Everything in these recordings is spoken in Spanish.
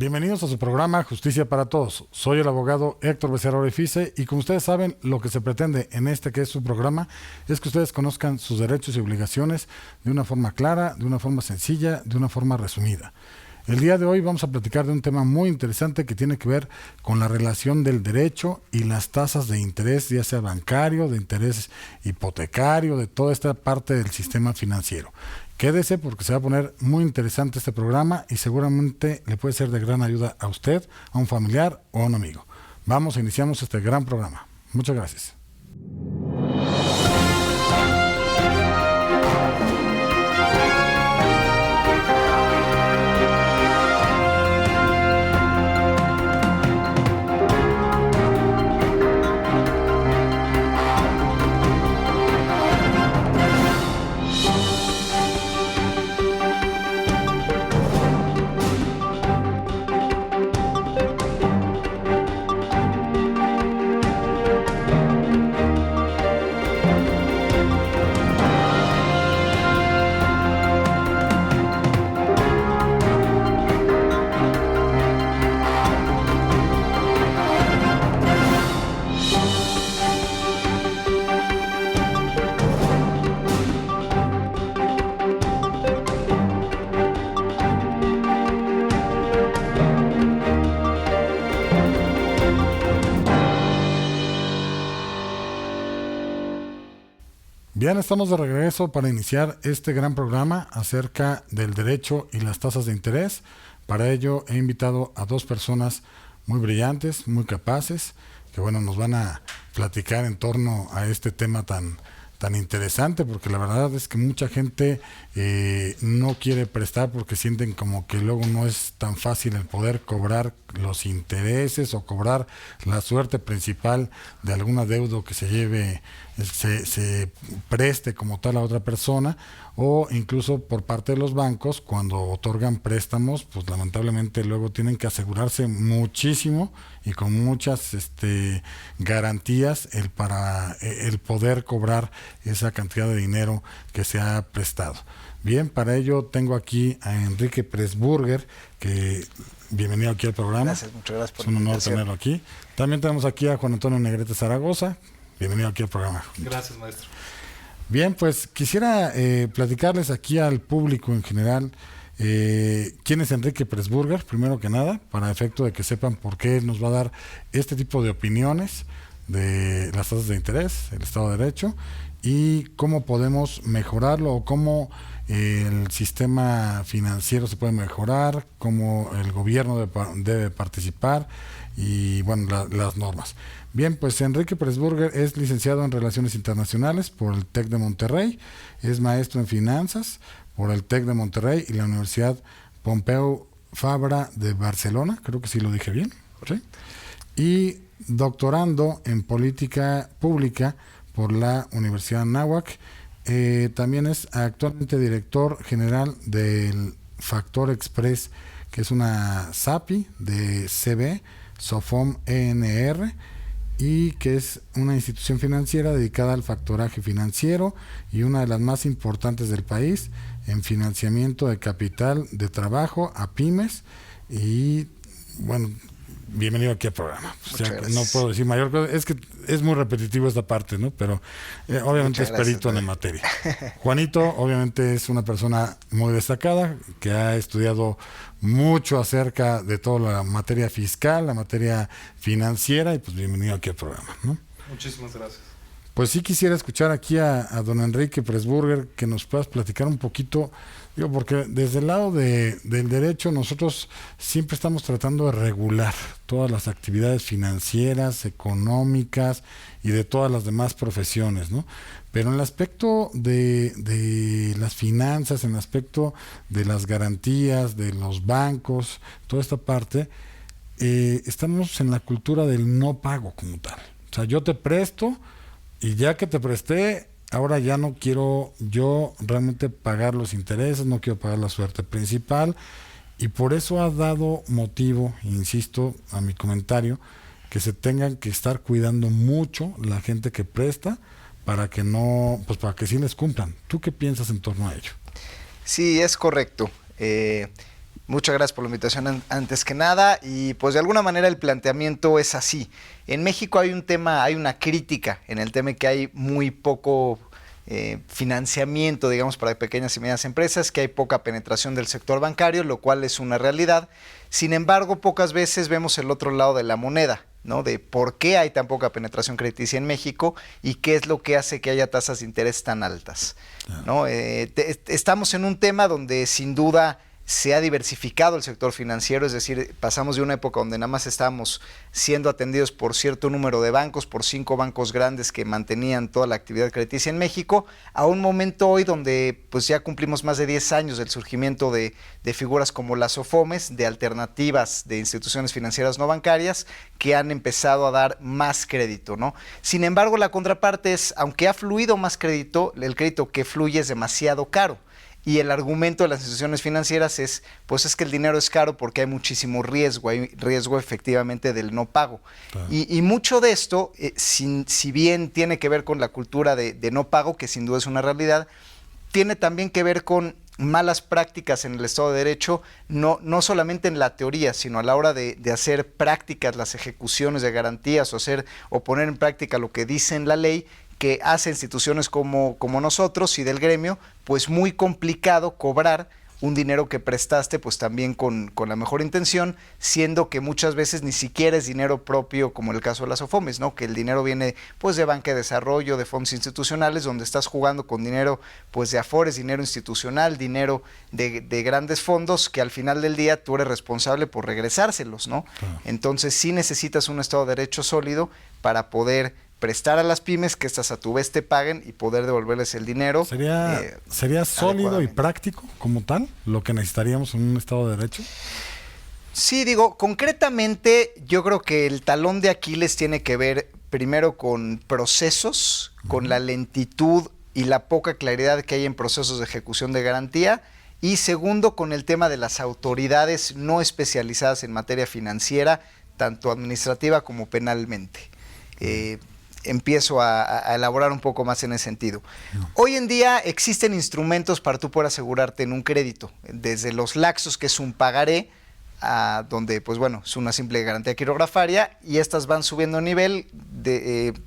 Bienvenidos a su programa Justicia para Todos. Soy el abogado Héctor Becerra Orefice y como ustedes saben, lo que se pretende en este que es su programa es que ustedes conozcan sus derechos y obligaciones de una forma clara, de una forma sencilla, de una forma resumida. El día de hoy vamos a platicar de un tema muy interesante que tiene que ver con la relación del derecho y las tasas de interés, ya sea bancario, de interés hipotecario, de toda esta parte del sistema financiero. Quédese porque se va a poner muy interesante este programa y seguramente le puede ser de gran ayuda a usted, a un familiar o a un amigo. Vamos, iniciamos este gran programa. Muchas gracias. Bien, estamos de regreso para iniciar este gran programa acerca del derecho y las tasas de interés. Para ello he invitado a dos personas muy brillantes, muy capaces, que bueno, nos van a platicar en torno a este tema tan interesante, porque la verdad es que mucha gente no quiere prestar porque sienten como que luego no es tan fácil el poder cobrar los intereses o cobrar la suerte principal de algún adeudo que se lleve, se preste como tal a otra persona, o incluso por parte de los bancos cuando otorgan préstamos, pues lamentablemente luego tienen que asegurarse muchísimo y con muchas garantías el poder cobrar esa cantidad de dinero que se ha prestado. Bien, para ello tengo aquí a Enrique Pressburger, que bienvenido aquí al programa. Gracias, muchas gracias por la invitación. Es un honor tenerlo aquí. También tenemos aquí a Juan Antonio Negrete Zaragoza. Bienvenido aquí al programa. Gracias, maestro. Bien, pues quisiera platicarles aquí al público en general quién es Enrique Pressburger, primero que nada, para efecto de que sepan por qué nos va a dar este tipo de opiniones de las tasas de interés, el Estado de Derecho, y cómo podemos mejorarlo o cómo el sistema financiero se puede mejorar, cómo el gobierno debe participar y bueno, las normas. Bien, pues Enrique Pressburger es licenciado en Relaciones Internacionales por el TEC de Monterrey, es maestro en Finanzas por el TEC de Monterrey y la Universidad Pompeu Fabra de Barcelona, creo que sí lo dije bien, ¿sí? Y doctorando en Política Pública por la Universidad Anáhuac. También es actualmente director general del Factor Express, que es una SAPI de CB, SOFOM ENR, y que es una institución financiera dedicada al factoraje financiero y una de las más importantes del país en financiamiento de capital de trabajo a pymes. Y bueno, bienvenido aquí al programa. O sea, no puedo decir mayor cosa, es que es muy repetitivo esta parte, ¿no? Pero obviamente es perito en la materia. Juanito obviamente es una persona muy destacada que ha estudiado mucho acerca de toda la materia fiscal, la materia financiera, y pues bienvenido aquí al programa, ¿no? Muchísimas gracias. Pues sí quisiera escuchar aquí a don Enrique Pressburger, que nos puedas platicar un poquito, digo, porque desde el lado del derecho nosotros siempre estamos tratando de regular todas las actividades financieras, económicas y de todas las demás profesiones, ¿no? Pero en el aspecto de las finanzas, en el aspecto de las garantías, de los bancos, toda esta parte, estamos en la cultura del no pago como tal. O sea, yo te presto y ya que te presté, ahora ya no quiero yo realmente pagar los intereses, no quiero pagar la suerte principal, y por eso ha dado motivo, insisto, a mi comentario, que se tengan que estar cuidando mucho la gente que presta para que no, pues para que sí les cumplan. ¿Tú qué piensas en torno a ello? Sí, es correcto. Muchas gracias por la invitación antes que nada, y pues de alguna manera el planteamiento es así. En México hay un tema, hay una crítica en el tema que hay muy poco financiamiento, digamos, para pequeñas y medianas empresas, que hay poca penetración del sector bancario, lo cual es una realidad. Sin embargo, pocas veces vemos el otro lado de la moneda, ¿no? De por qué hay tan poca penetración crediticia en México y qué es lo que hace que haya tasas de interés tan altas, ¿no? Estamos en un tema donde sin duda se ha diversificado el sector financiero, es decir, pasamos de una época donde nada más estábamos siendo atendidos por cierto número de bancos, por 5 bancos grandes que mantenían toda la actividad crediticia en México, a un momento hoy donde pues ya cumplimos más de 10 años del surgimiento de figuras como las OFOMES, de alternativas de instituciones financieras no bancarias que han empezado a dar más crédito, ¿no? Sin embargo, la contraparte es, aunque ha fluido más crédito, el crédito que fluye es demasiado caro. Y el argumento de las instituciones financieras es, pues es que el dinero es caro porque hay muchísimo riesgo, hay riesgo efectivamente del no pago. Claro. Y mucho de esto, si bien tiene que ver con la cultura de no pago, que sin duda es una realidad, tiene también que ver con malas prácticas en el Estado de Derecho, no solamente en la teoría, sino a la hora de hacer prácticas las ejecuciones de garantías o poner en práctica lo que dice en la ley, que hace instituciones como nosotros y del gremio, pues muy complicado cobrar un dinero que prestaste pues también con la mejor intención, siendo que muchas veces ni siquiera es dinero propio, como el caso de las OFOMES, ¿no? Que el dinero viene pues de banca de desarrollo, de fondos institucionales, donde estás jugando con dinero pues de afores, dinero institucional, dinero de grandes fondos, que al final del día tú eres responsable por regresárselos, ¿no? Claro. Entonces sí necesitas un Estado de Derecho sólido para poder prestar a las pymes, que estas a tu vez te paguen y poder devolverles el dinero. ¿Sería sólido y práctico como tal lo que necesitaríamos en un Estado de Derecho? Sí, digo, concretamente yo creo que el talón de Aquiles tiene que ver primero con procesos, con la lentitud y la poca claridad que hay en procesos de ejecución de garantía, y segundo con el tema de las autoridades no especializadas en materia financiera, tanto administrativa como penalmente. Empiezo a elaborar un poco más en ese sentido. Hoy en día existen instrumentos para tú poder asegurarte en un crédito, desde los laxos, que es un pagaré, donde pues bueno, es una simple garantía quirografaria, y estas van subiendo a nivel,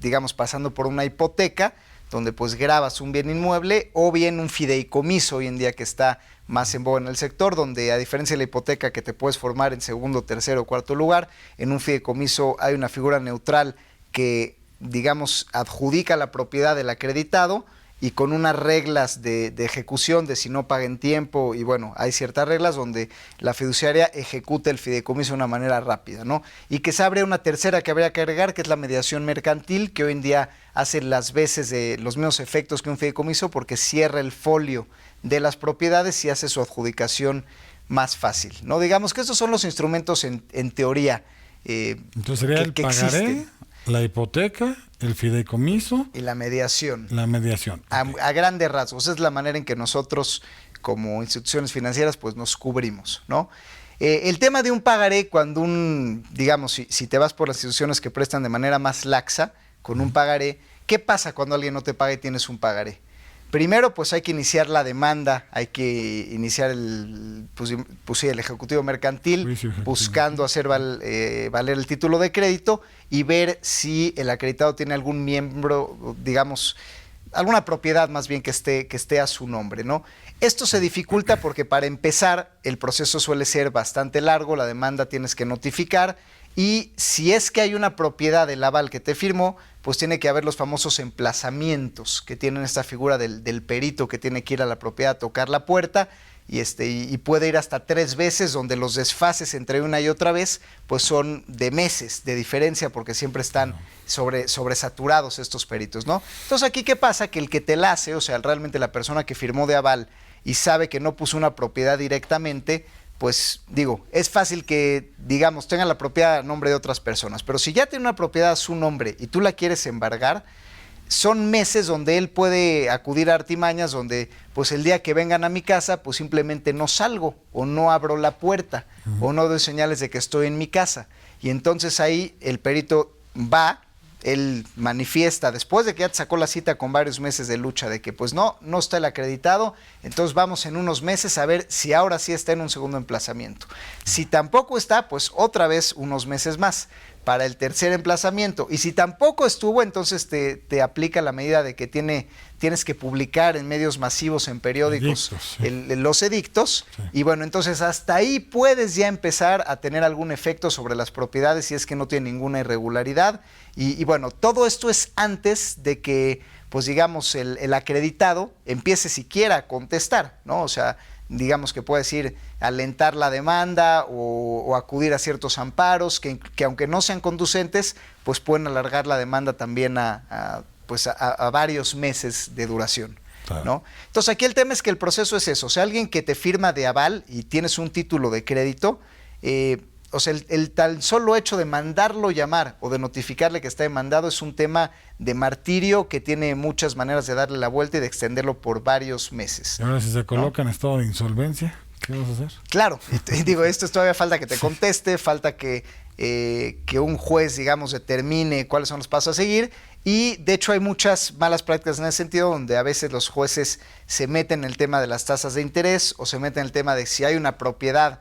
digamos, pasando por una hipoteca, donde pues grabas un bien inmueble, o bien un fideicomiso hoy en día que está más en boga en el sector, donde a diferencia de la hipoteca que te puedes formar en segundo, tercero o cuarto lugar, en un fideicomiso hay una figura neutral que digamos, adjudica la propiedad del acreditado y con unas reglas de ejecución de si no paga en tiempo, y bueno, hay ciertas reglas donde la fiduciaria ejecuta el fideicomiso de una manera rápida, ¿no? Y que se abre una tercera que habría que agregar, que es la mediación mercantil, que hoy en día hace las veces de los mismos efectos que un fideicomiso, porque cierra el folio de las propiedades y hace su adjudicación más fácil, ¿no? Digamos que estos son los instrumentos en teoría entonces sería el pagaré, existen. La hipoteca, el fideicomiso y la mediación. La mediación. A grandes rasgos, es la manera en que nosotros como instituciones financieras pues nos cubrimos, ¿no? El tema de un pagaré, cuando digamos, si te vas por las instituciones que prestan de manera más laxa, con un pagaré, ¿qué pasa cuando alguien no te paga y tienes un pagaré? Primero, pues hay que iniciar la demanda, hay que iniciar el ejecutivo mercantil, buscando hacer valer el título de crédito y ver si el acreditado tiene algún miembro, digamos, alguna propiedad más bien que esté a su nombre, ¿no? Esto se dificulta porque para empezar el proceso suele ser bastante largo, la demanda tienes que notificar, y si es que hay una propiedad del aval que te firmó, pues tiene que haber los famosos emplazamientos que tienen esta figura del perito que tiene que ir a la propiedad a tocar la puerta, y puede ir hasta 3 veces, donde los desfases entre una y otra vez pues son de meses de diferencia, porque siempre están sobresaturados estos peritos, ¿no? Entonces aquí, ¿qué pasa? Que el que te la hace, o sea, realmente la persona que firmó de aval y sabe que no puso una propiedad directamente, pues digo, es fácil que, digamos, tenga la propiedad a nombre de otras personas, pero si ya tiene una propiedad a su nombre y tú la quieres embargar, son meses donde él puede acudir a artimañas, donde pues el día que vengan a mi casa, pues simplemente no salgo, o no abro la puerta, o no doy señales de que estoy en mi casa, y entonces ahí el perito va, él manifiesta, después de que ya te sacó la cita con varios meses de lucha, de que pues no está el acreditado, entonces vamos en unos meses a ver si ahora sí está en un segundo emplazamiento. Si tampoco está, pues otra vez unos meses más para el tercer emplazamiento. Y si tampoco estuvo, entonces te aplica la medida de que tienes que publicar en medios masivos, en periódicos, los edictos. Sí. Y bueno, entonces hasta ahí puedes ya empezar a tener algún efecto sobre las propiedades si es que no tiene ninguna irregularidad. Y bueno, todo esto es antes de que, pues digamos, el acreditado empiece siquiera a contestar, ¿no? O sea, digamos que puedes ir a alentar la demanda o acudir a ciertos amparos que aunque no sean conducentes, pues pueden alargar la demanda también a varios meses de duración, claro, ¿no? Entonces aquí el tema es que el proceso es eso, o sea, alguien que te firma de aval y tienes un título de crédito, o sea, el tal solo hecho de mandarlo llamar o de notificarle que está demandado es un tema de martirio que tiene muchas maneras de darle la vuelta y de extenderlo por varios meses. Y ahora si se coloca en estado de insolvencia, ¿qué vas a hacer? Claro, y digo, esto todavía falta que te conteste, falta que un juez, digamos, determine cuáles son los pasos a seguir. Y de hecho hay muchas malas prácticas en ese sentido, donde a veces los jueces se meten en el tema de las tasas de interés o se meten en el tema de si hay una propiedad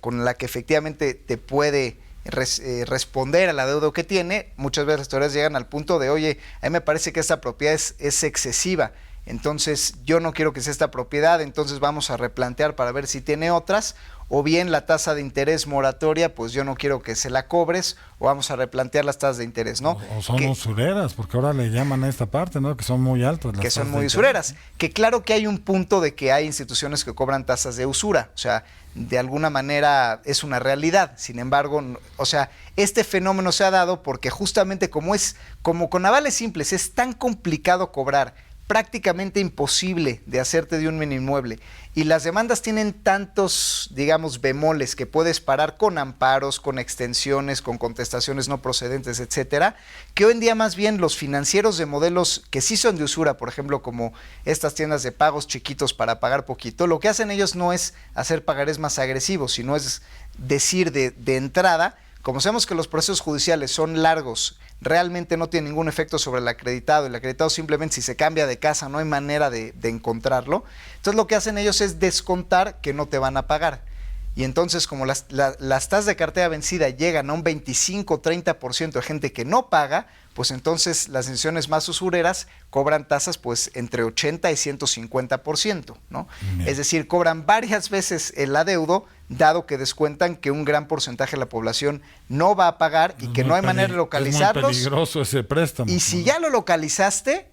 con la que efectivamente te puede responder a la deuda que tiene. Muchas veces las historias llegan al punto de, oye, a mí me parece que esta propiedad es excesiva, entonces yo no quiero que sea esta propiedad, entonces vamos a replantear para ver si tiene otras, o bien la tasa de interés moratoria, pues yo no quiero que se la cobres, o vamos a replantear las tasas de interés, ¿no? O son usureras, porque ahora le llaman a esta parte, ¿no? Que son muy altas. Que son muy usureras. Que claro que hay un punto de que hay instituciones que cobran tasas de usura, o sea, de alguna manera es una realidad. Sin embargo, o sea, este fenómeno se ha dado porque justamente como con avales simples es tan complicado cobrar, prácticamente imposible de hacerte de un bien inmueble, y las demandas tienen tantos, digamos, bemoles que puedes parar con amparos, con extensiones, con contestaciones no procedentes, etcétera, que hoy en día más bien los financieros de modelos que sí son de usura, por ejemplo, como estas tiendas de pagos chiquitos para pagar poquito, lo que hacen ellos no es hacer pagarés más agresivos, sino es decir de entrada, como sabemos que los procesos judiciales son largos, realmente no tiene ningún efecto sobre el acreditado simplemente si se cambia de casa no hay manera de encontrarlo, entonces lo que hacen ellos es descontar que no te van a pagar, y entonces como las tasas de cartera vencida llegan a un 25-30% de gente que no paga, pues entonces las instituciones más usureras cobran tasas pues entre 80 y 150%, ¿no? Es decir, cobran varias veces el adeudo, dado que descuentan que un gran porcentaje de la población no va a pagar y que no hay manera de localizarlos. Es muy peligroso ese préstamo. Y si ya lo localizaste,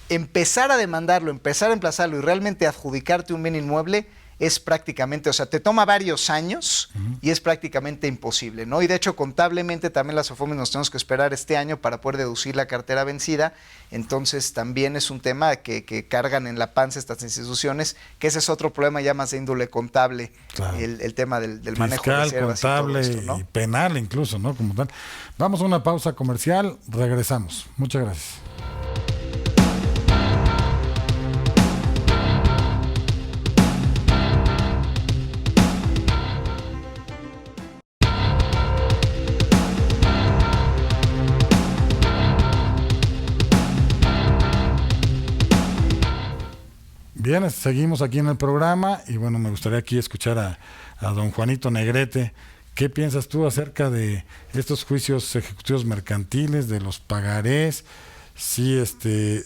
empezar a demandarlo, empezar a emplazarlo y realmente adjudicarte un bien inmueble es prácticamente, o sea, te toma varios años y es prácticamente imposible, ¿no? Y de hecho, contablemente también las SOFOMIS nos tenemos que esperar este año para poder deducir la cartera vencida, entonces también es un tema que cargan en la panza estas instituciones, que ese es otro problema ya más de índole contable, claro, el tema del fiscal, manejo de reservas contable y todo esto, ¿no? Y penal incluso, ¿no? Como tal. Vamos a una pausa comercial, regresamos. Muchas gracias. Bien, seguimos aquí en el programa y bueno, me gustaría aquí escuchar a don Juanito Negrete. ¿Qué piensas tú acerca de estos juicios ejecutivos mercantiles, de los pagarés? ¿Si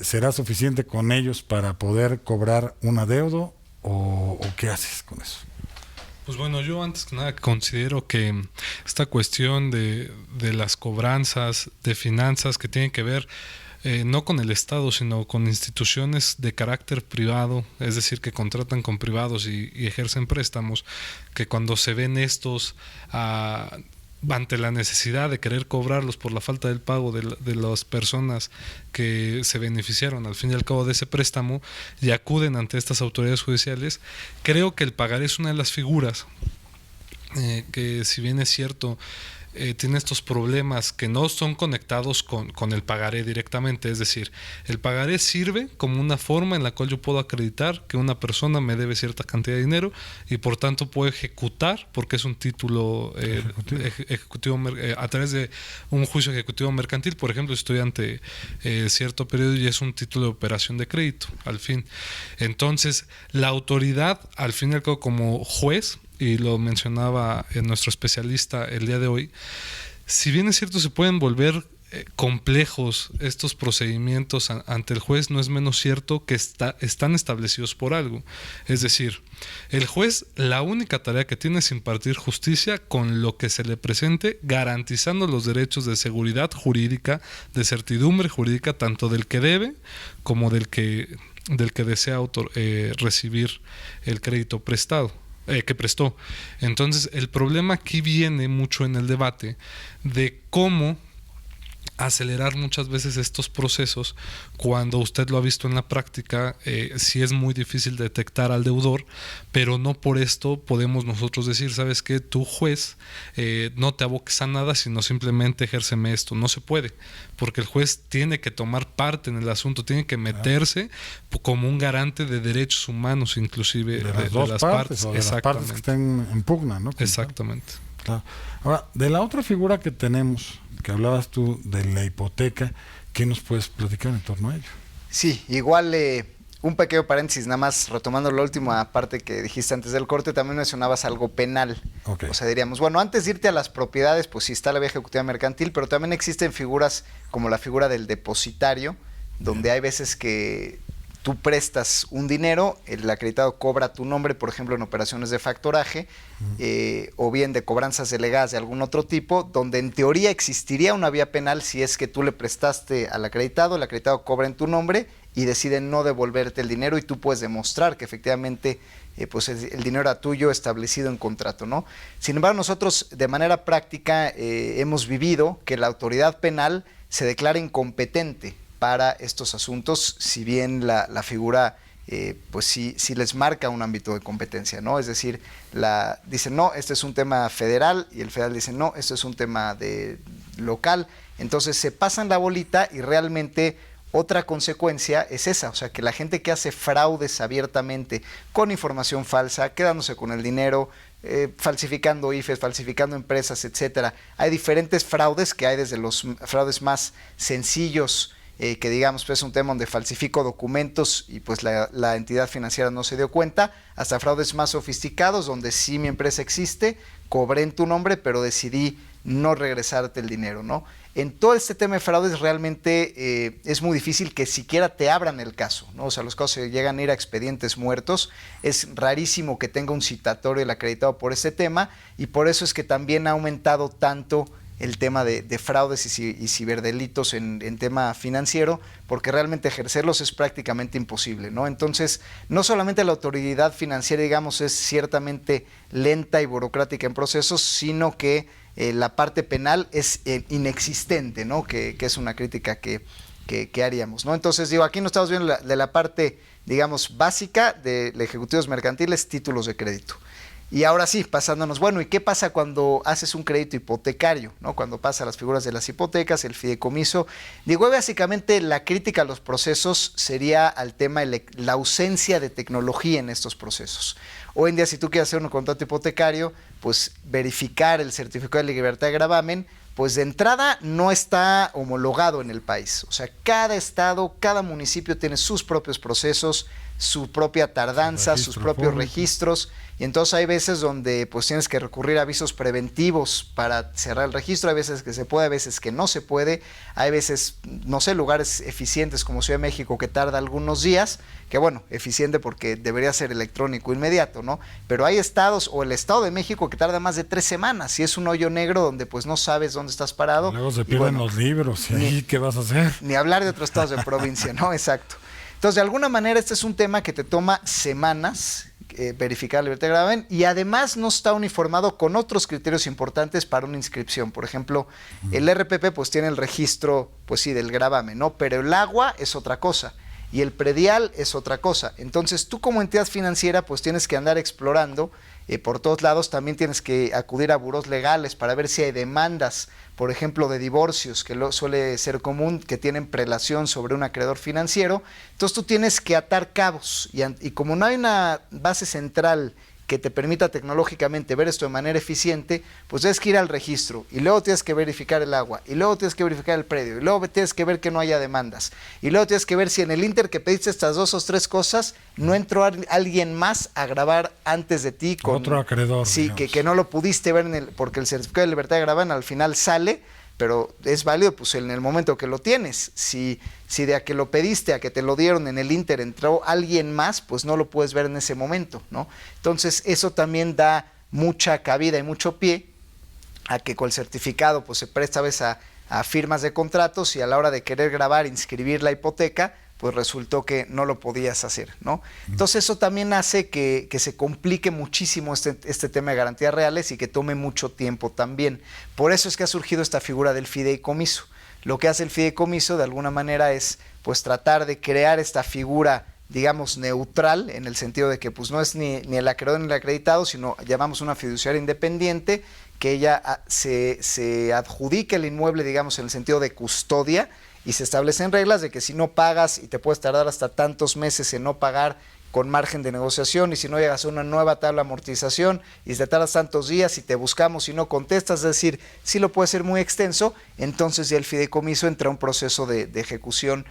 será suficiente con ellos para poder cobrar un adeudo o qué haces con eso? Pues bueno, yo antes que nada considero que esta cuestión de las cobranzas, de finanzas que tienen que ver no con el Estado, sino con instituciones de carácter privado, es decir, que contratan con privados y ejercen préstamos, que cuando se ven estos ante la necesidad de querer cobrarlos por la falta del pago de las personas que se beneficiaron al fin y al cabo de ese préstamo y acuden ante estas autoridades judiciales, creo que el pagaré es una de las figuras que, si bien es cierto, tiene estos problemas que no son conectados con el pagaré directamente. Es decir, el pagaré sirve como una forma en la cual yo puedo acreditar que una persona me debe cierta cantidad de dinero y por tanto puedo ejecutar, porque es un título ejecutivo a través de un juicio ejecutivo mercantil. Por ejemplo, estoy ante cierto periodo y es un título de operación de crédito, al fin. Entonces, la autoridad, al fin y al cabo, como juez, y lo mencionaba nuestro especialista el día de hoy, si bien es cierto se pueden volver complejos estos procedimientos ante el juez, no es menos cierto que están establecidos por algo. Es decir, el juez, la única tarea que tiene es impartir justicia con lo que se le presente, garantizando los derechos de seguridad jurídica, de certidumbre jurídica, tanto del que debe como del que desea recibir el crédito prestado. Que prestó. Entonces, el problema aquí viene mucho en el debate de cómo acelerar muchas veces estos procesos cuando usted lo ha visto en la práctica. Sí es muy difícil detectar al deudor, pero no por esto podemos nosotros decir, ¿sabes qué? Tú, juez, no te aboques a nada, sino simplemente ejérceme esto. No se puede, porque el juez tiene que tomar parte en el asunto, tiene que meterse como un garante de derechos humanos, inclusive de las partes o de las partes que estén en pugna, ¿no? Exactamente. Claro. Ahora, de la otra figura que tenemos, que hablabas tú de la hipoteca, ¿qué nos puedes platicar en torno a ello? Sí, igual un pequeño paréntesis, nada más retomando la última parte que dijiste antes del corte, también mencionabas algo penal. Okay. O sea, diríamos, bueno, antes de irte a las propiedades, pues sí está la vía ejecutiva mercantil, pero también existen figuras como la figura del depositario, donde hay veces que tú prestas un dinero, el acreditado cobra tu nombre, por ejemplo, en operaciones de factoraje, o bien de cobranzas delegadas de algún otro tipo, donde en teoría existiría una vía penal si es que tú le prestaste al acreditado, el acreditado cobra en tu nombre y decide no devolverte el dinero y tú puedes demostrar que efectivamente pues el dinero era tuyo establecido en contrato, ¿no? Sin embargo, nosotros de manera práctica hemos vivido que la autoridad penal se declara incompetente para estos asuntos, si bien la figura pues sí les marca un ámbito de competencia, ¿no? Es decir, dicen, no, este es un tema federal, y el federal dice, no, esto es un tema local. Entonces se pasan la bolita y realmente otra consecuencia es esa, o sea, que la gente que hace fraudes abiertamente, con información falsa, quedándose con el dinero, falsificando IFES, falsificando empresas, etcétera. Hay diferentes fraudes, que hay desde los fraudes más sencillos, que digamos pues es un tema donde falsifico documentos y pues la entidad financiera no se dio cuenta, hasta fraudes más sofisticados donde sí mi empresa existe, cobré en tu nombre pero decidí no regresarte el dinero, ¿no? En todo este tema de fraudes realmente es muy difícil que siquiera te abran el caso, ¿no? O sea, los casos se llegan a ir a expedientes muertos, es rarísimo que tenga un citatorio el acreditado por este tema, y por eso es que también ha aumentado tanto el tema de fraudes y ciberdelitos en tema financiero, porque realmente ejercerlos es prácticamente imposible, ¿no? Entonces, no solamente la autoridad financiera, digamos, es ciertamente lenta y burocrática en procesos, sino que la parte penal es inexistente, ¿no? Que es una crítica que haríamos, ¿no? Entonces, digo, aquí no estamos viendo de la parte, digamos, básica de ejecutivos mercantiles, títulos de crédito. Y ahora sí, pasándonos, bueno, ¿y qué pasa cuando haces un crédito hipotecario, ¿no? Cuando pasa las figuras de las hipotecas, el fideicomiso. Digo, básicamente la crítica a los procesos sería al tema de la ausencia de tecnología en estos procesos. Hoy en día, si tú quieres hacer un contrato hipotecario, pues verificar el certificado de libertad de gravamen, pues de entrada no está homologado en el país. O sea, cada estado, cada municipio tiene sus propios procesos, su propia tardanza, sus propios registros, y entonces hay veces donde pues tienes que recurrir a avisos preventivos para cerrar el registro, hay veces que se puede, hay veces que no se puede, hay veces, no sé, lugares eficientes como Ciudad de México que tarda algunos días, que bueno, eficiente porque debería ser electrónico inmediato, ¿no? Pero hay estados, o el Estado de México, que tarda más de 3 semanas, y es un hoyo negro donde pues no sabes dónde estás parado. Luego se pierden los libros, y ahí ¿qué vas a hacer? Ni hablar de otros estados de provincia, ¿no? Exacto. Entonces, de alguna manera, este es un tema que te toma semanas verificar la libertad de gravamen, y además no está uniformado con otros criterios importantes para una inscripción. Por ejemplo, el RPP pues tiene el registro, pues sí, del gravamen, ¿no? Pero el agua es otra cosa y el predial es otra cosa. Entonces, tú como entidad financiera pues tienes que andar explorando por todos lados. También tienes que acudir a burós legales para ver si hay demandas, por ejemplo, de divorcios, que suele ser común, que tienen prelación sobre un acreedor financiero. Entonces tú tienes que atar cabos y como no hay una base central que te permita tecnológicamente ver esto de manera eficiente, pues tienes que ir al registro y luego tienes que verificar el agua y luego tienes que verificar el predio y luego tienes que ver que no haya demandas y luego tienes que ver si en el inter que pediste estas 2 o 3 cosas no entró alguien más a grabar antes de ti con otro acreedor. Sí, que no lo pudiste ver porque el certificado de libertad de grabar al final sale, pero es válido pues en el momento que lo tienes. Si de a que lo pediste a que te lo dieron en el inter entró alguien más, pues no lo puedes ver en ese momento, ¿no? Entonces eso también da mucha cabida y mucho pie a que con el certificado pues se presta a veces a firmas de contratos y a la hora de querer grabar, inscribir la hipoteca, pues resultó que no lo podías hacer, ¿no? Entonces eso también hace que se complique muchísimo este tema de garantías reales y que tome mucho tiempo también. Por eso es que ha surgido esta figura del fideicomiso. Lo que hace el fideicomiso de alguna manera es pues tratar de crear esta figura, digamos, neutral, en el sentido de que pues no es ni el acreedor ni el acreditado, sino llamamos una fiduciaria independiente, que ella se adjudica el inmueble, digamos, en el sentido de custodia, y se establecen reglas de que si no pagas y te puedes tardar hasta tantos meses en no pagar con margen de negociación, y si no llegas a una nueva tabla de amortización y te tardas tantos días y te buscamos y no contestas, es decir, sí lo puede ser muy extenso, entonces ya el fideicomiso entra a un proceso de ejecución,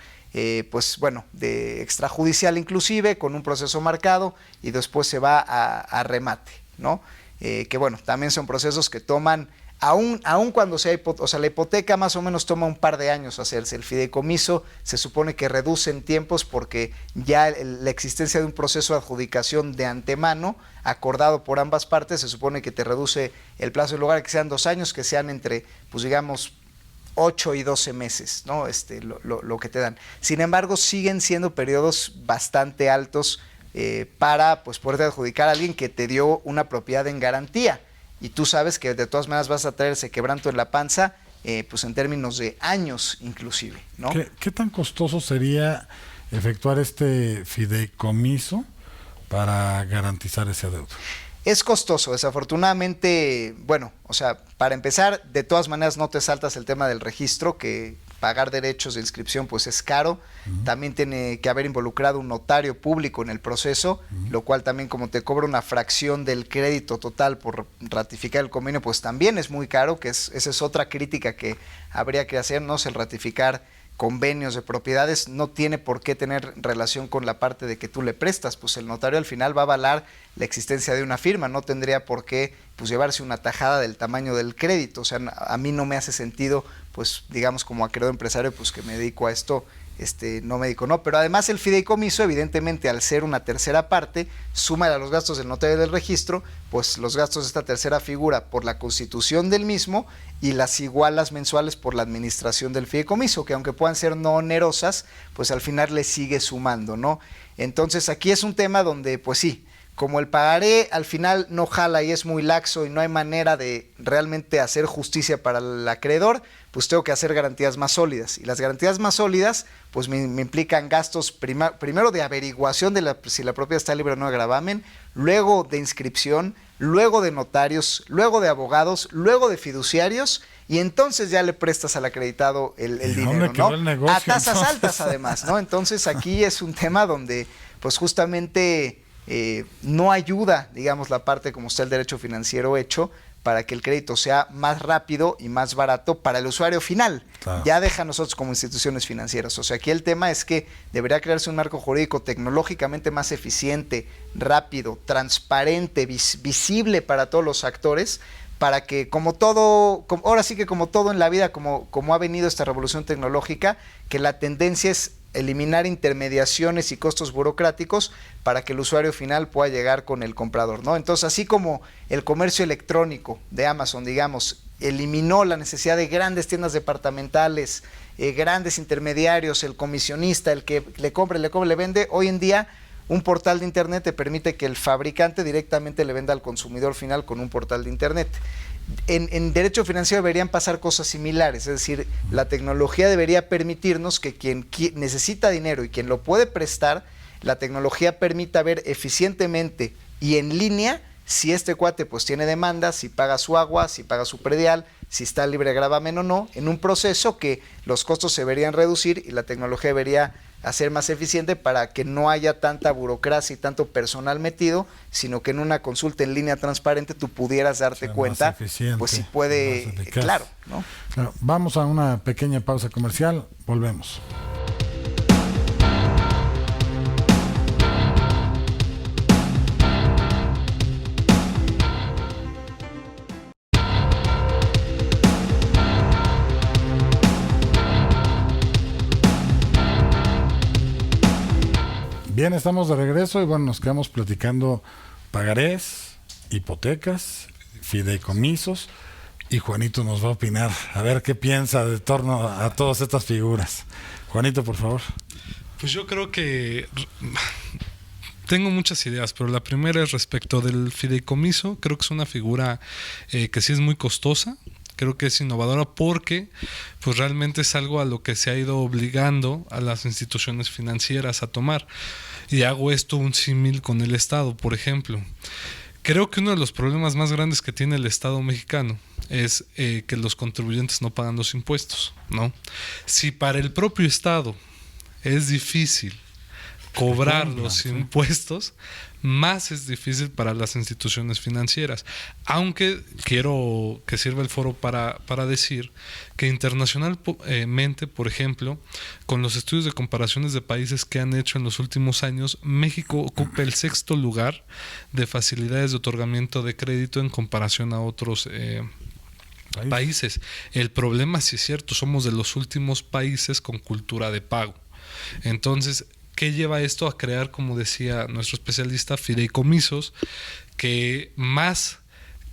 pues bueno, de extrajudicial inclusive, con un proceso marcado y después se va a remate, ¿no? Que bueno, también son procesos que toman, aún cuando la hipoteca más o menos toma un par de años hacerse. El fideicomiso se supone que reduce en tiempos porque ya la existencia de un proceso de adjudicación de antemano acordado por ambas partes se supone que te reduce el plazo, en lugar de que sean 2 años, que sean entre, pues digamos, 8 y 12 meses, ¿no? Lo que te dan. Sin embargo, siguen siendo periodos bastante altos para pues poder adjudicar a alguien que te dio una propiedad en garantía. Y tú sabes que de todas maneras vas a traer ese quebranto en la panza, pues en términos de años inclusive, ¿no? ¿Qué tan costoso sería efectuar este fideicomiso para garantizar ese adeudo? Es costoso, desafortunadamente. Bueno, o sea, para empezar, de todas maneras no te saltas el tema del registro, que pagar derechos de inscripción pues es caro. También tiene que haber involucrado un notario público en el proceso, lo cual también, como te cobra una fracción del crédito total por ratificar el convenio, pues también es muy caro, esa es otra crítica que habría que hacernos. El ratificar convenios de propiedades no tiene por qué tener relación con la parte de que tú le prestas, pues el notario al final va a avalar la existencia de una firma, no tendría por qué pues llevarse una tajada del tamaño del crédito. O sea, a mí no me hace sentido, pues digamos, como acreedor empresario, pues que me dedico a esto, no me dedico, no. Pero además el fideicomiso, evidentemente, al ser una tercera parte, suma a los gastos del notario del registro, pues los gastos de esta tercera figura por la constitución del mismo y las igualas mensuales por la administración del fideicomiso, que aunque puedan ser no onerosas, pues al final le sigue sumando, ¿no? Entonces aquí es un tema donde, pues sí, como el pagaré al final no jala y es muy laxo y no hay manera de realmente hacer justicia para el acreedor, pues tengo que hacer garantías más sólidas. Y las garantías más sólidas pues me implican gastos primero de averiguación de si la propiedad está libre o no de gravamen, luego de inscripción, luego de notarios, luego de abogados, luego de fiduciarios, y entonces ya le prestas al acreditado el dinero, ¿no? El negocio, a tasas altas además, ¿no? Entonces aquí es un tema donde pues justamente no ayuda, digamos, la parte como está el derecho financiero hecho para que el crédito sea más rápido y más barato para el usuario final. Claro. Ya deja a nosotros como instituciones financieras. O sea, aquí el tema es que debería crearse un marco jurídico tecnológicamente más eficiente, rápido, transparente, visible para todos los actores, para que ahora sí que como todo en la vida, como ha venido esta revolución tecnológica, que la tendencia es eliminar intermediaciones y costos burocráticos para que el usuario final pueda llegar con el comprador, ¿no? Entonces, así como el comercio electrónico de Amazon, digamos, eliminó la necesidad de grandes tiendas departamentales, grandes intermediarios, el comisionista, el que le compra, le vende, hoy en día un portal de internet te permite que el fabricante directamente le venda al consumidor final con un portal de internet. En derecho financiero deberían pasar cosas similares, es decir, la tecnología debería permitirnos que quien necesita dinero y quien lo puede prestar, la tecnología permita ver eficientemente y en línea si este cuate pues tiene demandas, si paga su agua, si paga su predial, si está libre de gravamen o no, en un proceso que los costos se deberían reducir y la tecnología debería hacer más eficiente para que no haya tanta burocracia y tanto personal metido, sino que en una consulta en línea transparente tú pudieras darte cuenta, pues si puede, claro, ¿no? Claro. Vamos a una pequeña pausa comercial, volvemos. Bien, estamos de regreso y bueno, nos quedamos platicando pagarés, hipotecas, fideicomisos y Juanito nos va a opinar, a ver qué piensa de torno a todas estas figuras. Juanito, por favor. Pues yo creo que tengo muchas ideas, pero la primera es respecto del fideicomiso. Creo que es una figura que sí es muy costosa. Creo que es innovadora porque pues realmente es algo a lo que se ha ido obligando a las instituciones financieras a tomar. Y hago esto un símil con el Estado, por ejemplo. Creo que uno de los problemas más grandes que tiene el Estado mexicano es que los contribuyentes no pagan los impuestos, ¿no? Si para el propio Estado es difícil cobrar los impuestos, más es difícil para las instituciones financieras. Aunque quiero que sirva el foro para decir que internacionalmente, por ejemplo, con los estudios de comparaciones de países que han hecho en los últimos años, México ocupa el 6º lugar de facilidades de otorgamiento de crédito en comparación a otros países. El problema, sí es cierto, somos de los últimos países con cultura de pago. Entonces, ¿qué lleva esto a crear, como decía nuestro especialista, fideicomisos que más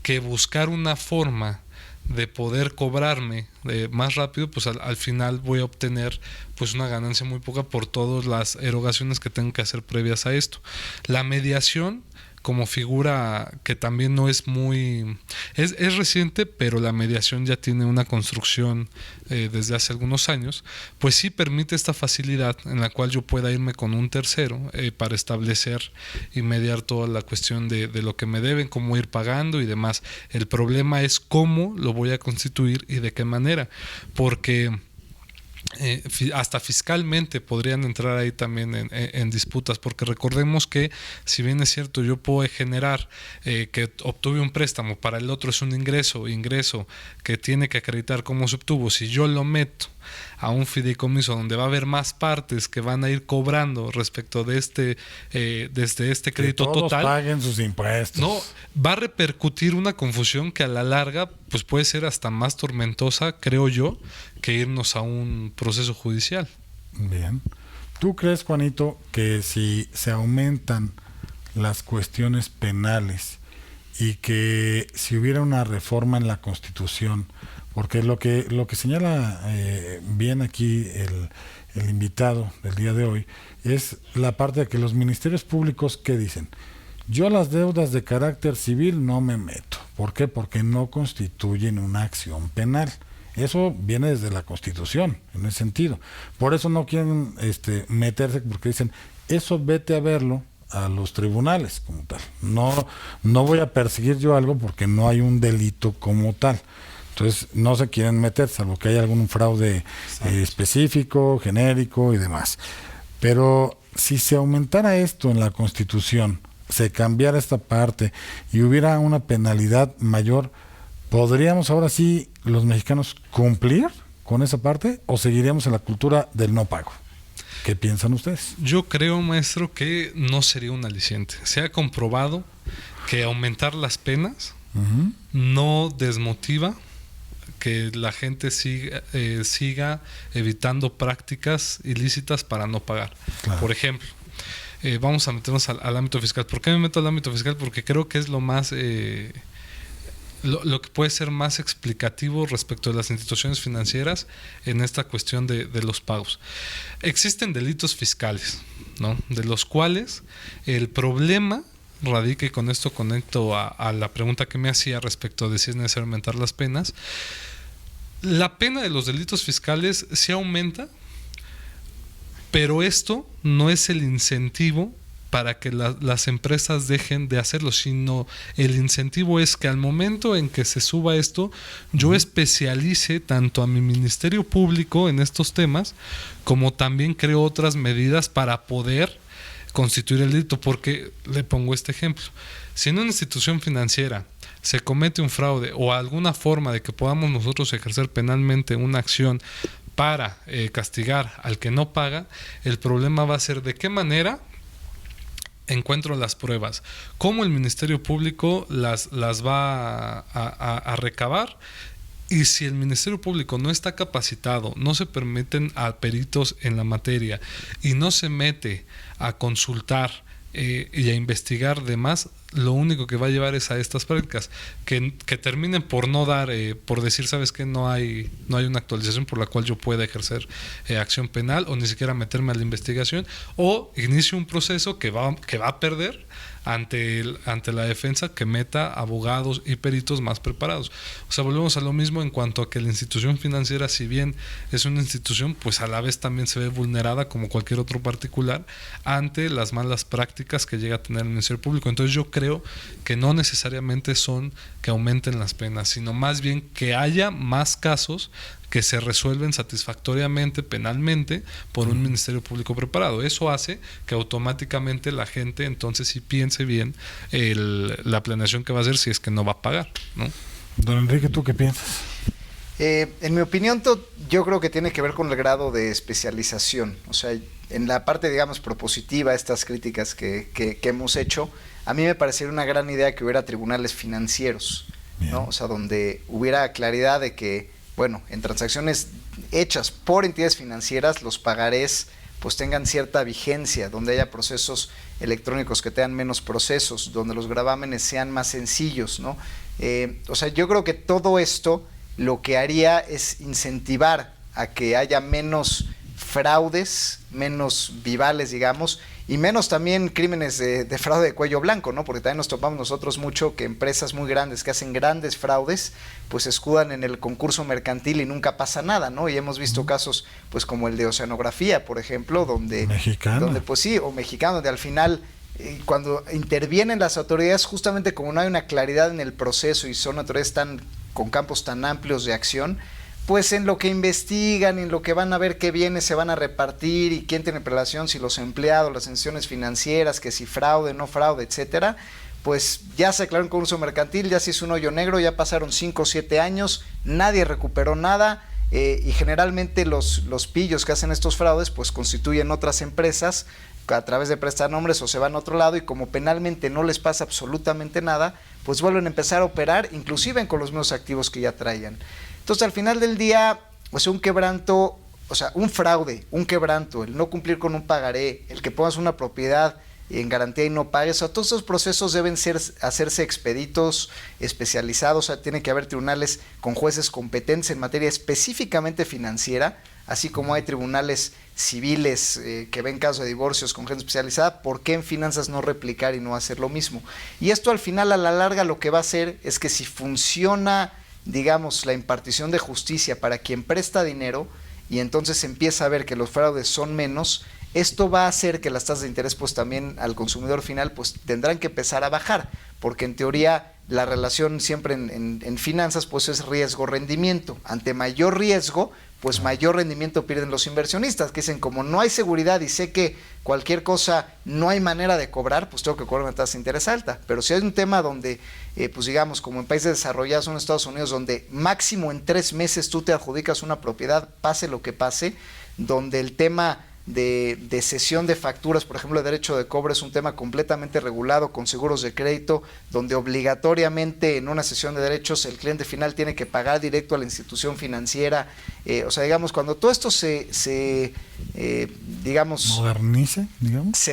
que buscar una forma de poder cobrarme más rápido, pues al final voy a obtener pues una ganancia muy poca por todas las erogaciones que tengo que hacer previas a esto? La mediación como figura que también no es muy... Es reciente, pero la mediación ya tiene una construcción desde hace algunos años, pues sí permite esta facilidad en la cual yo pueda irme con un tercero para establecer y mediar toda la cuestión de lo que me deben, cómo ir pagando y demás. El problema es cómo lo voy a constituir y de qué manera, porque... hasta fiscalmente podrían entrar ahí también en disputas, porque recordemos que si bien es cierto yo puedo generar que obtuve un préstamo, para el otro es un ingreso que tiene que acreditar cómo se obtuvo. Si yo lo meto a un fideicomiso donde va a haber más partes que van a ir cobrando respecto de desde este crédito todos total, paguen sus impuestos. No, va a repercutir una confusión que a la larga pues puede ser hasta más tormentosa, creo yo, que irnos a un proceso judicial. Bien. ¿Tú crees, Juanito, que si se aumentan las cuestiones penales y que si hubiera una reforma en la Constitución, porque lo que señala bien aquí el invitado del día de hoy es la parte de que los ministerios públicos, ¿qué dicen? Yo a las deudas de carácter civil no me meto. ¿Por qué? Porque no constituyen una acción penal. Eso viene desde la Constitución, en ese sentido. Por eso no quieren meterse, porque dicen, eso vete a verlo a los tribunales como tal. No voy a perseguir yo algo porque no hay un delito como tal. Entonces no se quieren meter, salvo que haya algún fraude específico, genérico y demás. Pero si se aumentara esto en la Constitución, se cambiara esta parte y hubiera una penalidad mayor, ¿podríamos ahora sí los mexicanos cumplir con esa parte o seguiríamos en la cultura del no pago? ¿Qué piensan ustedes? Yo creo, maestro, que no sería un aliciente. Se ha comprobado que aumentar las penas no desmotiva que la gente siga evitando prácticas ilícitas para no pagar. Claro. Por ejemplo, vamos a meternos al ámbito fiscal. ¿Por qué me meto al ámbito fiscal? Porque creo que es lo más... Lo que puede ser más explicativo respecto de las instituciones financieras en esta cuestión de los pagos. Existen delitos fiscales, ¿no? De los cuales el problema radica, y con esto conecto a la pregunta que me hacía respecto de si es necesario aumentar las penas. La pena de los delitos fiscales sí aumenta, pero esto no es el incentivo para que las empresas dejen de hacerlo, sino el incentivo es que al momento en que se suba esto, yo especialice tanto a mi Ministerio Público en estos temas, como también creo otras medidas para poder constituir el delito. Porque le pongo este ejemplo: si en una institución financiera se comete un fraude o alguna forma de que podamos nosotros ejercer penalmente una acción para castigar al que no paga, el problema va a ser de qué manera encuentro las pruebas, cómo el Ministerio Público las va a recabar. Y si el Ministerio Público no está capacitado, no se permiten a peritos en la materia y no se mete a consultar y a investigar demás, lo único que va a llevar es a estas prácticas que terminen por no dar, por decir, sabes que no hay una actualización por la cual yo pueda ejercer acción penal, o ni siquiera meterme a la investigación, o inicio un proceso que va a perder ante la defensa, que meta abogados y peritos más preparados. O sea, volvemos a lo mismo en cuanto a que la institución financiera, si bien es una institución, pues a la vez también se ve vulnerada como cualquier otro particular ante las malas prácticas que llega a tener el Ministerio Público. Entonces yo creo que no necesariamente son que aumenten las penas, sino más bien que haya más casos que se resuelven satisfactoriamente penalmente por un Ministerio Público preparado. Eso hace que automáticamente la gente entonces sí piense bien la planeación que va a hacer si es que no va a pagar, ¿no? Don Enrique, ¿tú qué piensas? En mi opinión, yo creo que tiene que ver con el grado de especialización. O sea, en la parte, digamos, propositiva, estas críticas que hemos hecho, a mí me parecería una gran idea que hubiera tribunales financieros, ¿no? O sea, donde hubiera claridad de que, bueno, en transacciones hechas por entidades financieras, los pagarés pues tengan cierta vigencia, donde haya procesos electrónicos que tengan menos procesos, donde los gravámenes sean más sencillos, ¿no? O sea, yo creo que todo esto lo que haría es incentivar a que haya menos fraudes, menos vivales, digamos, y menos también crímenes de fraude de cuello blanco, ¿no? Porque también nos topamos nosotros mucho que empresas muy grandes que hacen grandes fraudes, pues se escudan en el concurso mercantil y nunca pasa nada, ¿no? Y hemos visto casos, pues como el de Oceanografía, por ejemplo, donde pues sí, o mexicano, donde al final cuando intervienen las autoridades, justamente como no hay una claridad en el proceso y son autoridades con campos tan amplios de acción, pues en lo que investigan, en lo que van a ver qué bienes se van a repartir y quién tiene relación, si los empleados, las instituciones financieras, que si fraude, no fraude, etcétera, pues ya se aclaró un concurso mercantil, ya se hizo un hoyo negro, ya pasaron 5 o 7 años, nadie recuperó nada, y generalmente los pillos que hacen estos fraudes pues constituyen otras empresas a través de prestanombres o se van a otro lado, y como penalmente no les pasa absolutamente nada, pues vuelven a empezar a operar, inclusive con los mismos activos que ya traían. Entonces, al final del día, pues un quebranto, o sea, un fraude, un quebranto, el no cumplir con un pagaré, el que pongas una propiedad en garantía y no pagues, o sea, todos esos procesos deben hacerse expeditos, especializados, o sea, tiene que haber tribunales con jueces competentes en materia específicamente financiera, así como hay tribunales civiles que ven casos de divorcios con gente especializada. ¿Por qué en finanzas no replicar y no hacer lo mismo? Y esto al final, a la larga, lo que va a hacer es que si funciona, digamos, la impartición de justicia para quien presta dinero y entonces empieza a ver que los fraudes son menos, esto va a hacer que las tasas de interés pues también al consumidor final pues tendrán que empezar a bajar, porque en teoría la relación siempre en finanzas pues es riesgo-rendimiento. Ante mayor riesgo, pues mayor rendimiento pierden los inversionistas, que dicen, como no hay seguridad y sé que cualquier cosa no hay manera de cobrar, pues tengo que cobrar una tasa de interés alta. Pero si hay un tema donde, pues digamos, como en países desarrollados, en Estados Unidos, donde máximo en 3 meses tú te adjudicas una propiedad, pase lo que pase, donde el tema de cesión de facturas, por ejemplo, de derecho de cobro, es un tema completamente regulado con seguros de crédito, donde obligatoriamente en una cesión de derechos el cliente final tiene que pagar directo a la institución financiera. O sea, digamos, cuando todo esto se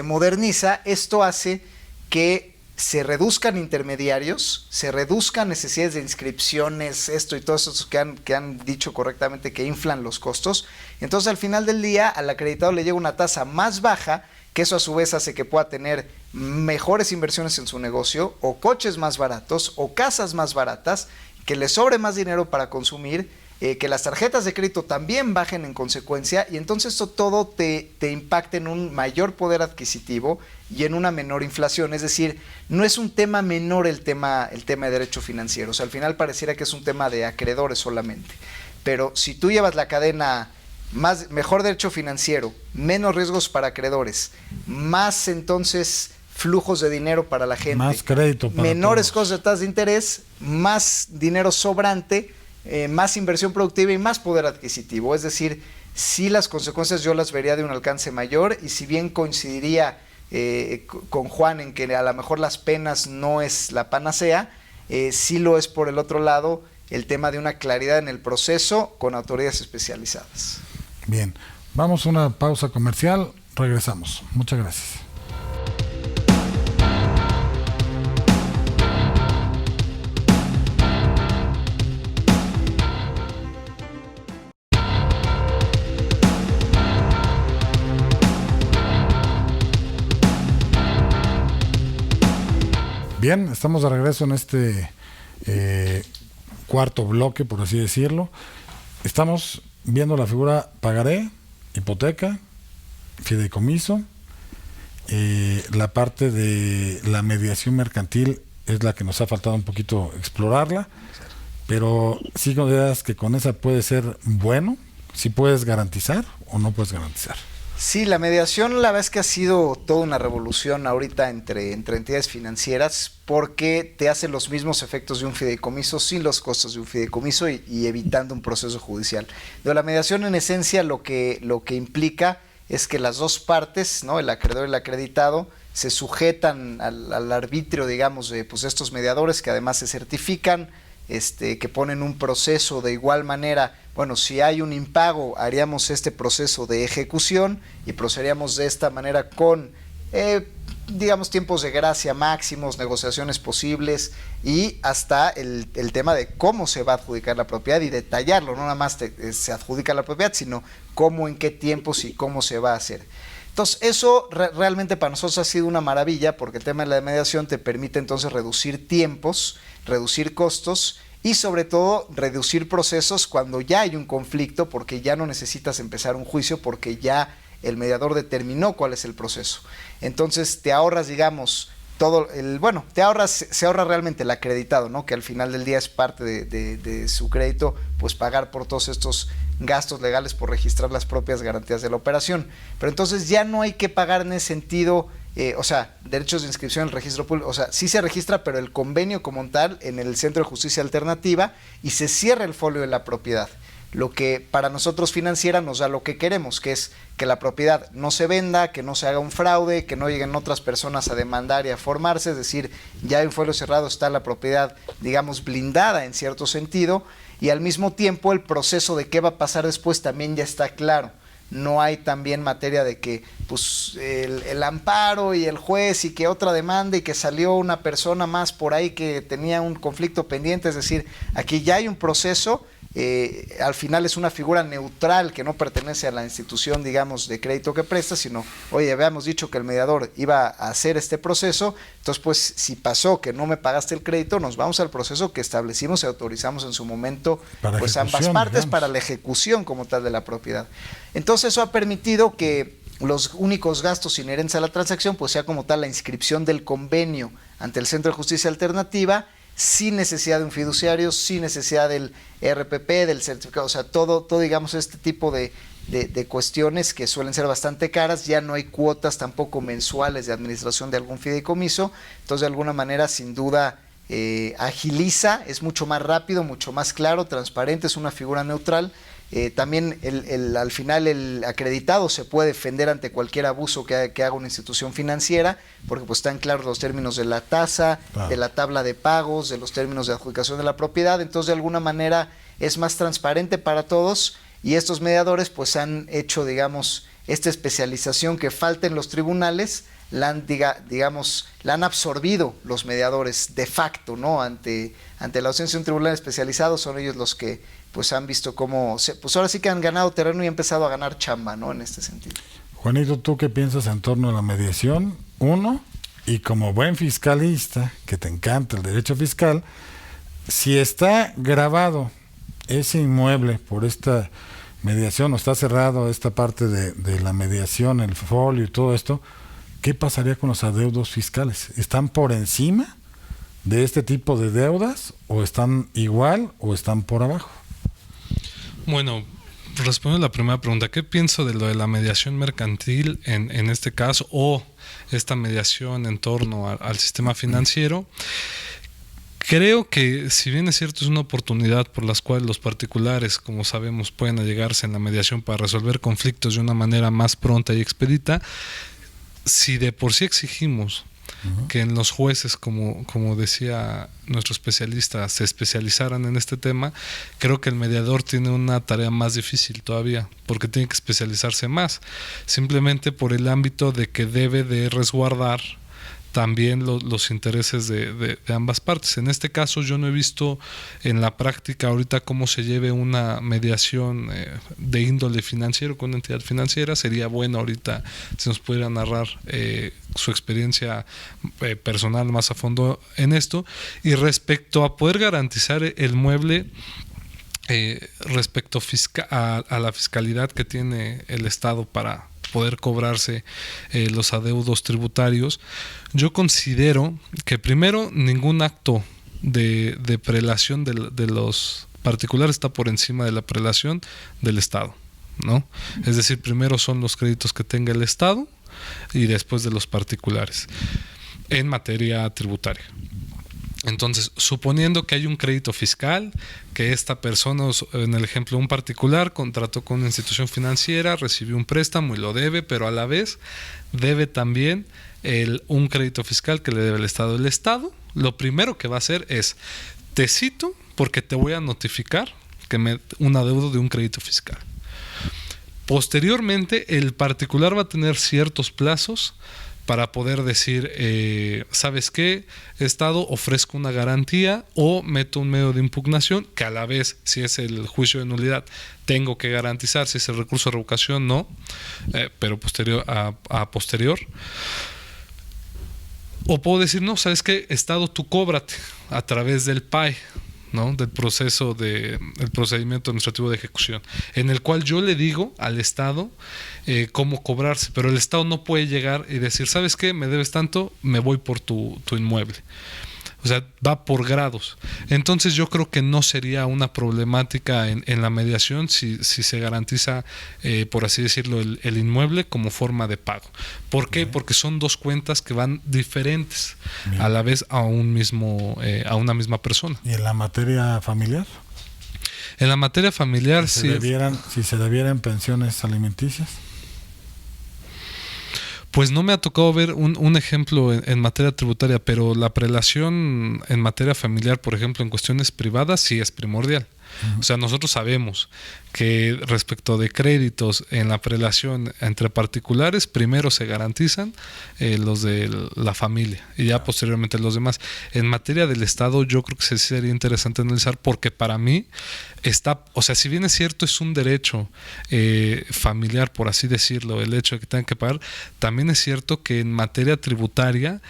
moderniza, esto hace que se reduzcan intermediarios, se reduzcan necesidades de inscripciones, esto y todo eso que han dicho correctamente que inflan los costos. Entonces, al final del día, al acreditado le llega una tasa más baja, que eso a su vez hace que pueda tener mejores inversiones en su negocio, o coches más baratos, o casas más baratas, que les sobre más dinero para consumir, que las tarjetas de crédito también bajen en consecuencia, y entonces esto todo te impacta en un mayor poder adquisitivo y en una menor inflación. Es decir, no es un tema menor el tema de derecho financiero. O sea, al final pareciera que es un tema de acreedores solamente. Pero si tú llevas la cadena mejor derecho financiero, menos riesgos para acreedores, más entonces flujos de dinero para la gente, más crédito para menores todos, costos de tasas de interés, más dinero sobrante, más inversión productiva y más poder adquisitivo. Es decir, sí, las consecuencias yo las vería de un alcance mayor, y si bien coincidiría con Juan en que a lo mejor las penas no es la panacea, sí lo es por el otro lado el tema de una claridad en el proceso con autoridades especializadas. Bien, vamos a una pausa comercial, regresamos. Muchas gracias. Bien, estamos de regreso en este cuarto bloque, por así decirlo. Estamos viendo la figura pagaré, hipoteca, fideicomiso. La parte de la mediación mercantil es la que nos ha faltado un poquito explorarla, pero sí consideras que con esa puede ser bueno, si puedes garantizar o no puedes garantizar. Sí, la mediación la verdad es que ha sido toda una revolución ahorita entre entidades financieras, porque te hace los mismos efectos de un fideicomiso sin los costos de un fideicomiso y evitando un proceso judicial. Pero la mediación en esencia lo que implica es que las dos partes, ¿no?, el acreedor y el acreditado, se sujetan al arbitrio, digamos, de pues, estos mediadores, que además se certifican, que ponen un proceso de igual manera. Bueno, si hay un impago, haríamos este proceso de ejecución y procederíamos de esta manera con, digamos, tiempos de gracia máximos, negociaciones posibles, y hasta el tema de cómo se va a adjudicar la propiedad y detallarlo. No nada más se adjudica la propiedad, sino cómo, en qué tiempos y cómo se va a hacer. Entonces, eso realmente para nosotros ha sido una maravilla, porque el tema de la mediación te permite entonces reducir tiempos, reducir costos y sobre todo reducir procesos cuando ya hay un conflicto, porque ya no necesitas empezar un juicio porque ya el mediador determinó cuál es el proceso. Entonces te ahorras, digamos, se ahorra realmente el acreditado, ¿no?, que al final del día es parte de su crédito, pues pagar por todos estos gastos legales por registrar las propias garantías de la operación. Pero entonces ya no hay que pagar en ese sentido, derechos de inscripción en el registro público. O sea, sí se registra, pero el convenio como tal en el Centro de Justicia Alternativa, y se cierra el folio de la propiedad. Lo que para nosotros financiera nos da lo que queremos, que es que la propiedad no se venda, que no se haga un fraude, que no lleguen otras personas a demandar y a formarse. Es decir, ya en folio cerrado está la propiedad, digamos, blindada en cierto sentido, y al mismo tiempo el proceso de qué va a pasar después también ya está claro. No hay también materia de que pues el amparo y el juez y que otra demanda y que salió una persona más por ahí que tenía un conflicto pendiente. Es decir, aquí ya hay un proceso. Al final es una figura neutral que no pertenece a la institución, digamos, de crédito que presta, sino, oye, habíamos dicho que el mediador iba a hacer este proceso, entonces pues si pasó que no me pagaste el crédito, nos vamos al proceso que establecimos y autorizamos en su momento pues ambas partes, digamos, para la ejecución como tal de la propiedad. Entonces eso ha permitido que los únicos gastos inherentes a la transacción pues sea como tal la inscripción del convenio ante el Centro de Justicia Alternativa, sin necesidad de un fiduciario, sin necesidad del RPP, del certificado. O sea, todo digamos, este tipo de cuestiones que suelen ser bastante caras. Ya no hay cuotas tampoco mensuales de administración de algún fideicomiso. Entonces, de alguna manera, sin duda, agiliza, es mucho más rápido, mucho más claro, transparente, es una figura neutral. También al final el acreditado se puede defender ante cualquier abuso que haga una institución financiera, porque pues están claros los términos de la tasa, de la tabla de pagos, de los términos de adjudicación de la propiedad. Entonces, de alguna manera es más transparente para todos, y estos mediadores pues han hecho, digamos, esta especialización que falta en los tribunales, la han absorbido los mediadores de facto, ¿no? Ante la ausencia de un tribunal especializado, son ellos los que pues han visto cómo, pues ahora sí que han ganado terreno y han empezado a ganar chamba, ¿no?, en este sentido. Juanito, ¿tú qué piensas en torno a la mediación? Uno, y como buen fiscalista, que te encanta el derecho fiscal, si está grabado ese inmueble por esta mediación o está cerrado esta parte de la mediación, el folio y todo esto, ¿qué pasaría con los adeudos fiscales? ¿Están por encima de este tipo de deudas o están igual o están por abajo? Bueno, respondiendo a la primera pregunta, ¿qué pienso de lo de la mediación mercantil en este caso o esta mediación en torno al sistema financiero? Creo que, si bien es cierto, es una oportunidad por la cual los particulares, como sabemos, pueden allegarse en la mediación para resolver conflictos de una manera más pronta y expedita. Si de por sí exigimos que en los jueces, como decía nuestro especialista, se especializaran en este tema, creo que el mediador tiene una tarea más difícil todavía, porque tiene que especializarse más, simplemente por el ámbito de que debe de resguardar también los intereses de ambas partes. En este caso yo no he visto en la práctica ahorita cómo se lleve una mediación de índole financiero con una entidad financiera. Sería bueno ahorita si nos pudiera narrar su experiencia personal más a fondo en esto. Y respecto a poder garantizar el mueble, respecto a la fiscalidad que tiene el Estado para poder cobrarse los adeudos tributarios, yo considero que primero ningún acto de prelación de los particulares está por encima de la prelación del Estado, ¿no? Es decir, primero son los créditos que tenga el Estado y después de los particulares en materia tributaria. Entonces, suponiendo que hay un crédito fiscal, que esta persona, en el ejemplo un particular, contrató con una institución financiera, recibió un préstamo y lo debe, pero a la vez debe también un crédito fiscal que le debe el Estado. El Estado lo primero que va a hacer es: te cito porque te voy a notificar un adeudo de un crédito fiscal. Posteriormente, el particular va a tener ciertos plazos para poder decir, ¿sabes qué? Estado, ofrezco una garantía o meto un medio de impugnación, que a la vez, si es el juicio de nulidad, tengo que garantizar. Si es el recurso de revocación, no, pero a posterior. O puedo decir, no, ¿sabes qué? Estado, tú cóbrate a través del PAE, ¿no? Del el procedimiento administrativo de ejecución, en el cual yo le digo al Estado cómo cobrarse, pero el Estado no puede llegar y decir, ¿sabes qué? Me debes tanto, me voy por tu inmueble. O sea, va por grados. Entonces yo creo que no sería una problemática en la mediación si se garantiza, por así decirlo, el inmueble como forma de pago. ¿Por qué? Porque son dos cuentas que van diferentes a la vez a una misma persona. ¿Y en la materia familiar? En la materia familiar, si se debieran pensiones alimenticias. Pues no me ha tocado ver un ejemplo en materia tributaria, pero la prelación en materia familiar, por ejemplo, en cuestiones privadas, sí es primordial. O sea, nosotros sabemos que respecto de créditos en la prelación entre particulares, primero se garantizan los de la familia y ya posteriormente los demás. En materia del Estado, yo creo que sí sería interesante analizar, porque para mí o sea, si bien es cierto, es un derecho familiar, por así decirlo, el hecho de que tengan que pagar, también es cierto que en materia tributaria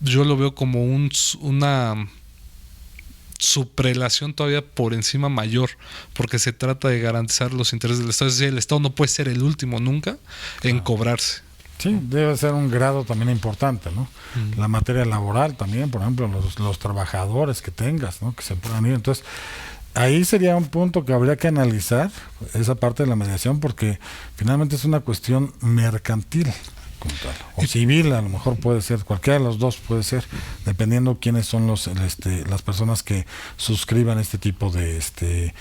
yo lo veo como una suprelación todavía por encima mayor, porque se trata de garantizar los intereses del Estado. Es decir, el Estado no puede ser el último nunca en cobrarse. Sí, debe ser un grado también importante, ¿no? La materia laboral también, por ejemplo, los trabajadores que tengas, ¿no? Que se puedan ir. Entonces, ahí sería un punto que habría que analizar, esa parte de la mediación, porque finalmente es una cuestión mercantil, como tal, o civil, a lo mejor puede ser, cualquiera de los dos puede ser, dependiendo quiénes son las personas que suscriban este tipo de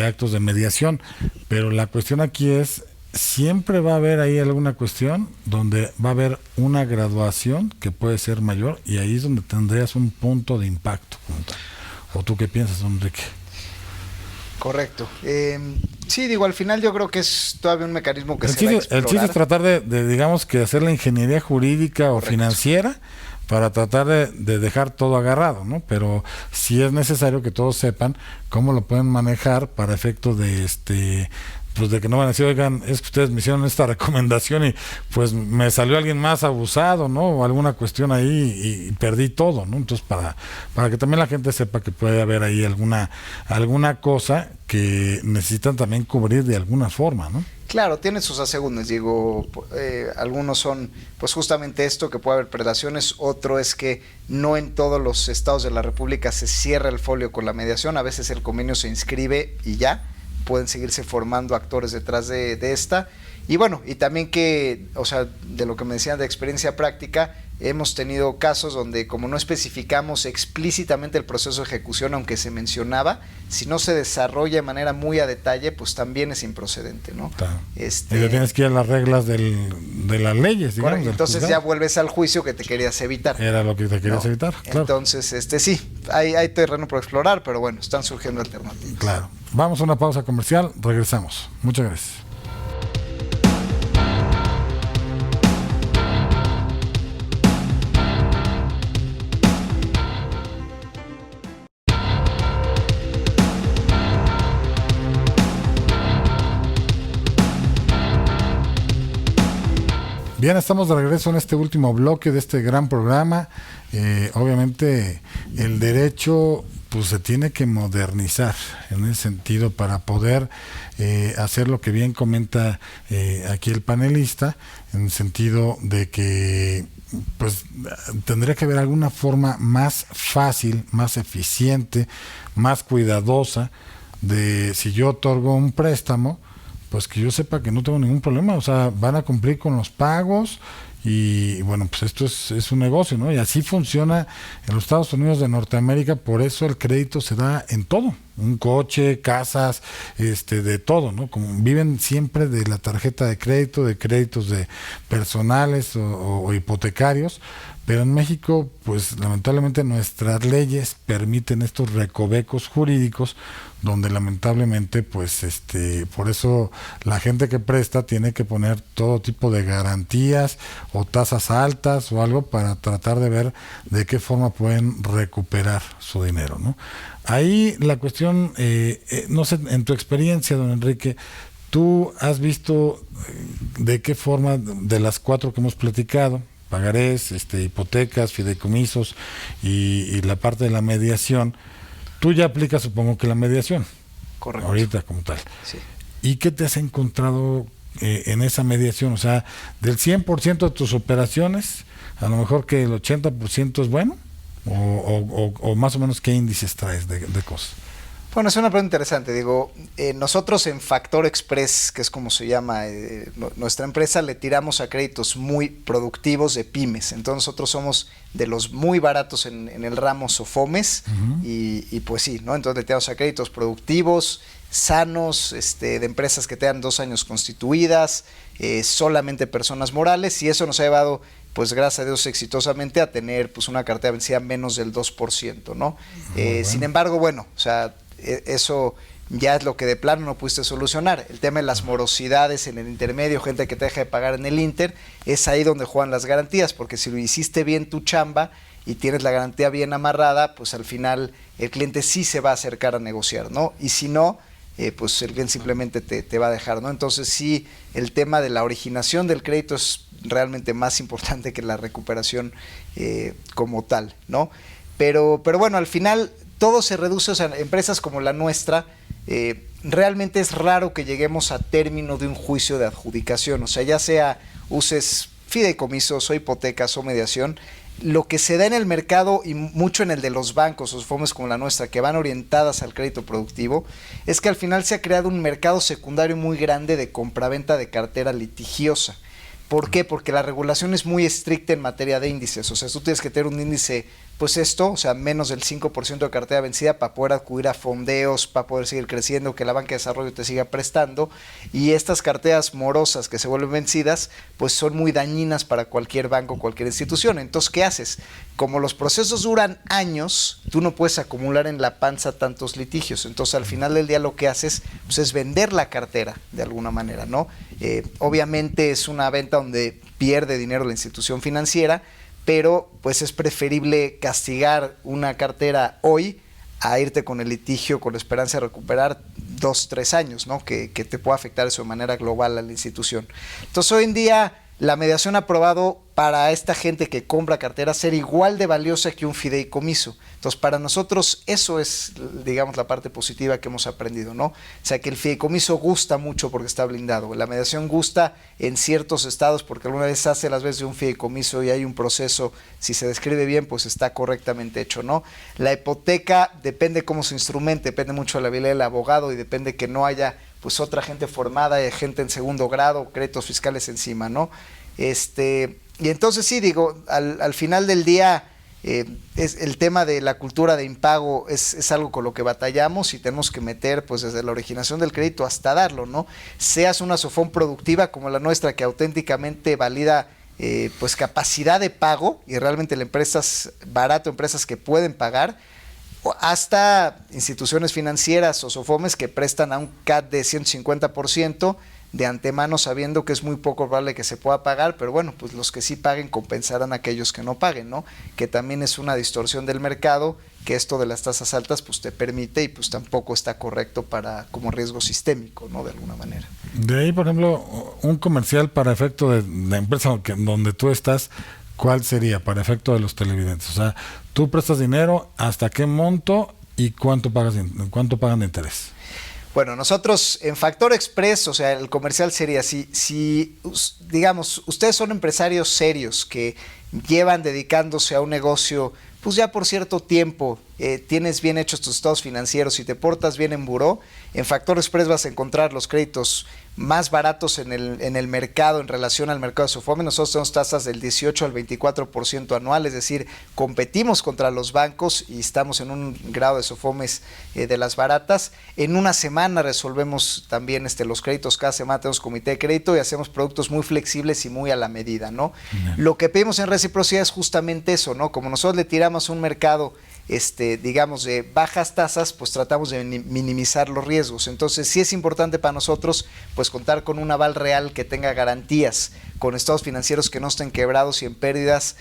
actos de mediación. Pero la cuestión aquí es, siempre va a haber ahí alguna cuestión donde va a haber una graduación que puede ser mayor, y ahí es donde tendrías un punto de impacto, como tal. ¿O tú qué piensas, Enrique? Correcto. Sí, digo, al final yo creo que es todavía un mecanismo que se va a explorar. El chiste es tratar de digamos que hacer la ingeniería jurídica o financiera para tratar de dejar todo agarrado, ¿no? Pero sí es necesario que todos sepan cómo lo pueden manejar para efecto de pues de que no van a decir, oigan, es que ustedes me hicieron esta recomendación y pues me salió alguien más abusado, ¿no? O alguna cuestión ahí y perdí todo, ¿no? Entonces, para que también la gente sepa que puede haber ahí alguna cosa que necesitan también cubrir de alguna forma, ¿no? Claro, tiene sus asegúnes, digo, algunos son pues justamente esto, que puede haber predaciones, otro es que no en todos los estados de la República se cierra el folio con la mediación, a veces el convenio se inscribe y ya, pueden seguirse formando actores detrás de esta, y bueno, y también que, o sea, de lo que me decían de experiencia práctica, hemos tenido casos donde como no especificamos explícitamente el proceso de ejecución, aunque se mencionaba, si no se desarrolla de manera muy a detalle, pues también es improcedente, ¿no? Claro. Y le tienes que ir a las reglas de las leyes, digamos. Bueno, entonces ya vuelves al juicio que te querías evitar. Era lo que te querías evitar, claro. Entonces, sí, hay terreno por explorar, pero bueno, están surgiendo alternativas. Claro. Vamos a una pausa comercial, regresamos. Muchas gracias. Bien, estamos de regreso en este último bloque de este gran programa. Obviamente el derecho pues se tiene que modernizar en ese sentido para poder hacer lo que bien comenta aquí el panelista, en el sentido de que pues tendría que haber alguna forma más fácil, más eficiente, más cuidadosa de si yo otorgo un préstamo, pues que yo sepa que no tengo ningún problema, o sea, van a cumplir con los pagos y bueno, pues esto es un negocio, ¿no? Y así funciona en los Estados Unidos de Norteamérica, por eso el crédito se da en todo, un coche, casas, de todo, ¿no? Como viven siempre de la tarjeta de crédito, de créditos de personales o hipotecarios, pero en México, pues lamentablemente nuestras leyes permiten estos recovecos jurídicos donde lamentablemente, pues por eso la gente que presta tiene que poner todo tipo de garantías o tasas altas o algo para tratar de ver de qué forma pueden recuperar su dinero, ¿no? Ahí la cuestión, no sé, en tu experiencia, don Enrique, ¿tú has visto de qué forma de las 4 que hemos platicado, pagarés, hipotecas, fideicomisos y la parte de la mediación, tú ya aplicas, supongo que la mediación? Correcto. Ahorita como tal. Sí. ¿Y qué te has encontrado en esa mediación? O sea, del 100% de tus operaciones, a lo mejor que el 80% es bueno, o más o menos qué índices traes de cosas. Bueno, es una pregunta interesante. Digo, nosotros en Factor Express, que es como se llama nuestra empresa, le tiramos a créditos muy productivos de pymes. Entonces nosotros somos de los muy baratos en el ramo SOFOMES. Uh-huh. y pues sí, ¿no? Entonces le tiramos a créditos productivos, sanos, de empresas que tengan 2 años constituidas, solamente personas morales, y eso nos ha llevado, pues gracias a Dios, exitosamente a tener pues una cartera vencida menos del 2%, ¿no? Bueno. Sin embargo, bueno, o sea, eso ya es lo que de plano no pudiste solucionar. El tema de las morosidades en el intermedio, gente que te deja de pagar en el Inter, es ahí donde juegan las garantías, porque si lo hiciste bien tu chamba y tienes la garantía bien amarrada, pues al final el cliente sí se va a acercar a negociar, ¿no? Y si no, pues el cliente simplemente te va a dejar, ¿no? Entonces sí, el tema de la originación del crédito es realmente más importante que la recuperación como tal, ¿no? Pero bueno, al final todo se reduce, o sea, empresas como la nuestra, realmente es raro que lleguemos a término de un juicio de adjudicación, o sea, ya sea uses fideicomisos o hipotecas o mediación, lo que se da en el mercado y mucho en el de los bancos o FOMES como la nuestra, que van orientadas al crédito productivo, es que al final se ha creado un mercado secundario muy grande de compraventa de cartera litigiosa. ¿Por qué? Porque la regulación es muy estricta en materia de índices, o sea, tú tienes que tener un índice, pues esto, o sea, menos del 5% de cartera vencida para poder acudir a fondeos, para poder seguir creciendo, que la banca de desarrollo te siga prestando, y estas carteras morosas que se vuelven vencidas, pues son muy dañinas para cualquier banco, cualquier institución. Entonces, ¿qué haces? Como los procesos duran años, tú no puedes acumular en la panza tantos litigios, entonces al final del día lo que haces pues, es vender la cartera de alguna manera, ¿no? Obviamente es una venta donde pierde dinero la institución financiera, pero pues es preferible castigar una cartera hoy a irte con el litigio con la esperanza de recuperar 2-3 años, ¿no? Que te pueda afectar eso de manera global a la institución. Entonces hoy en día la mediación ha probado para esta gente que compra carteras ser igual de valiosa que un fideicomiso. Entonces para nosotros eso es, digamos, la parte positiva que hemos aprendido, ¿no? O sea, que el fideicomiso gusta mucho porque está blindado. La mediación gusta en ciertos estados porque alguna vez hace las veces de un fideicomiso y hay un proceso, si se describe bien, pues está correctamente hecho, ¿no? La hipoteca depende cómo se instrumente, depende mucho de la habilidad del abogado y depende que no haya pues otra gente formada, gente en segundo grado, créditos fiscales encima, ¿no? Y entonces sí, digo, al final del día es el tema de la cultura de impago es algo con lo que batallamos y tenemos que meter pues desde la originación del crédito hasta darlo, ¿no? Seas una SOFOM productiva como la nuestra que auténticamente valida pues capacidad de pago y realmente la empresa es barato, empresas que pueden pagar, hasta instituciones financieras o SOFOMes que prestan a un CAT de 150% de antemano sabiendo que es muy poco probable que se pueda pagar, pero bueno, pues los que sí paguen compensarán a aquellos que no paguen, ¿no? Que también es una distorsión del mercado, que esto de las tasas altas pues te permite y pues tampoco está correcto para como riesgo sistémico, ¿no? De alguna manera. De ahí, por ejemplo, un comercial para efecto de la empresa donde tú estás, ¿cuál sería para efecto de los televidentes? O sea, tú prestas dinero, ¿hasta qué monto y cuánto pagan de interés? Bueno, nosotros en Factor Express, o sea, el comercial sería si digamos, ustedes son empresarios serios que llevan dedicándose a un negocio, pues ya por cierto tiempo, tienes bien hechos tus estados financieros y te portas bien en buró, en Factor Express vas a encontrar los créditos más baratos en el mercado en relación al mercado de SOFOME. Nosotros tenemos tasas del 18 al 24% anual, es decir, competimos contra los bancos y estamos en un grado de SOFOMES de las baratas. En una semana resolvemos también los créditos, cada semana tenemos comité de crédito y hacemos productos muy flexibles y muy a la medida, ¿no? Lo que pedimos en reciprocidad es justamente eso, ¿no? Como nosotros le tiramos a un mercado digamos, de bajas tasas, pues tratamos de minimizar los riesgos. Entonces, sí es importante para nosotros, pues contar con un aval real que tenga garantías, con estados financieros que no estén quebrados y en pérdidas,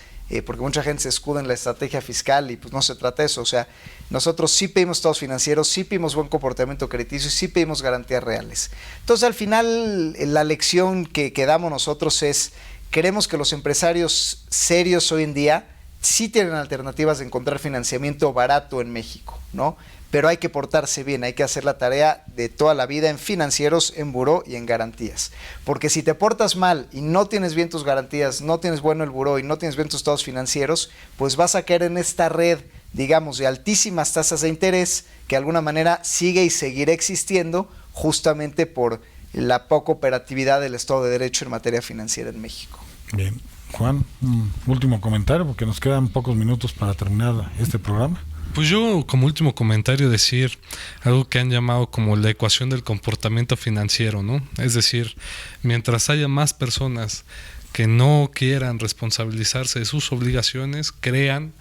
porque mucha gente se escuda en la estrategia fiscal y pues no se trata de eso. O sea, nosotros sí pedimos estados financieros, sí pedimos buen comportamiento crediticio y sí pedimos garantías reales. Entonces, al final, la lección que damos nosotros es, queremos que los empresarios serios hoy en día sí tienen alternativas de encontrar financiamiento barato en México, ¿no? Pero hay que portarse bien, hay que hacer la tarea de toda la vida en financieros, en buró y en garantías. Porque si te portas mal y no tienes bien tus garantías, no tienes bueno el buró y no tienes bien tus estados financieros, pues vas a caer en esta red, digamos, de altísimas tasas de interés que de alguna manera sigue y seguirá existiendo justamente por la poca operatividad del Estado de Derecho en materia financiera en México. Bien. Juan, un último comentario porque nos quedan pocos minutos para terminar este programa. Pues yo como último comentario decir algo que han llamado como la ecuación del comportamiento financiero, ¿no? Es decir, mientras haya más personas que no quieran responsabilizarse de sus obligaciones, crean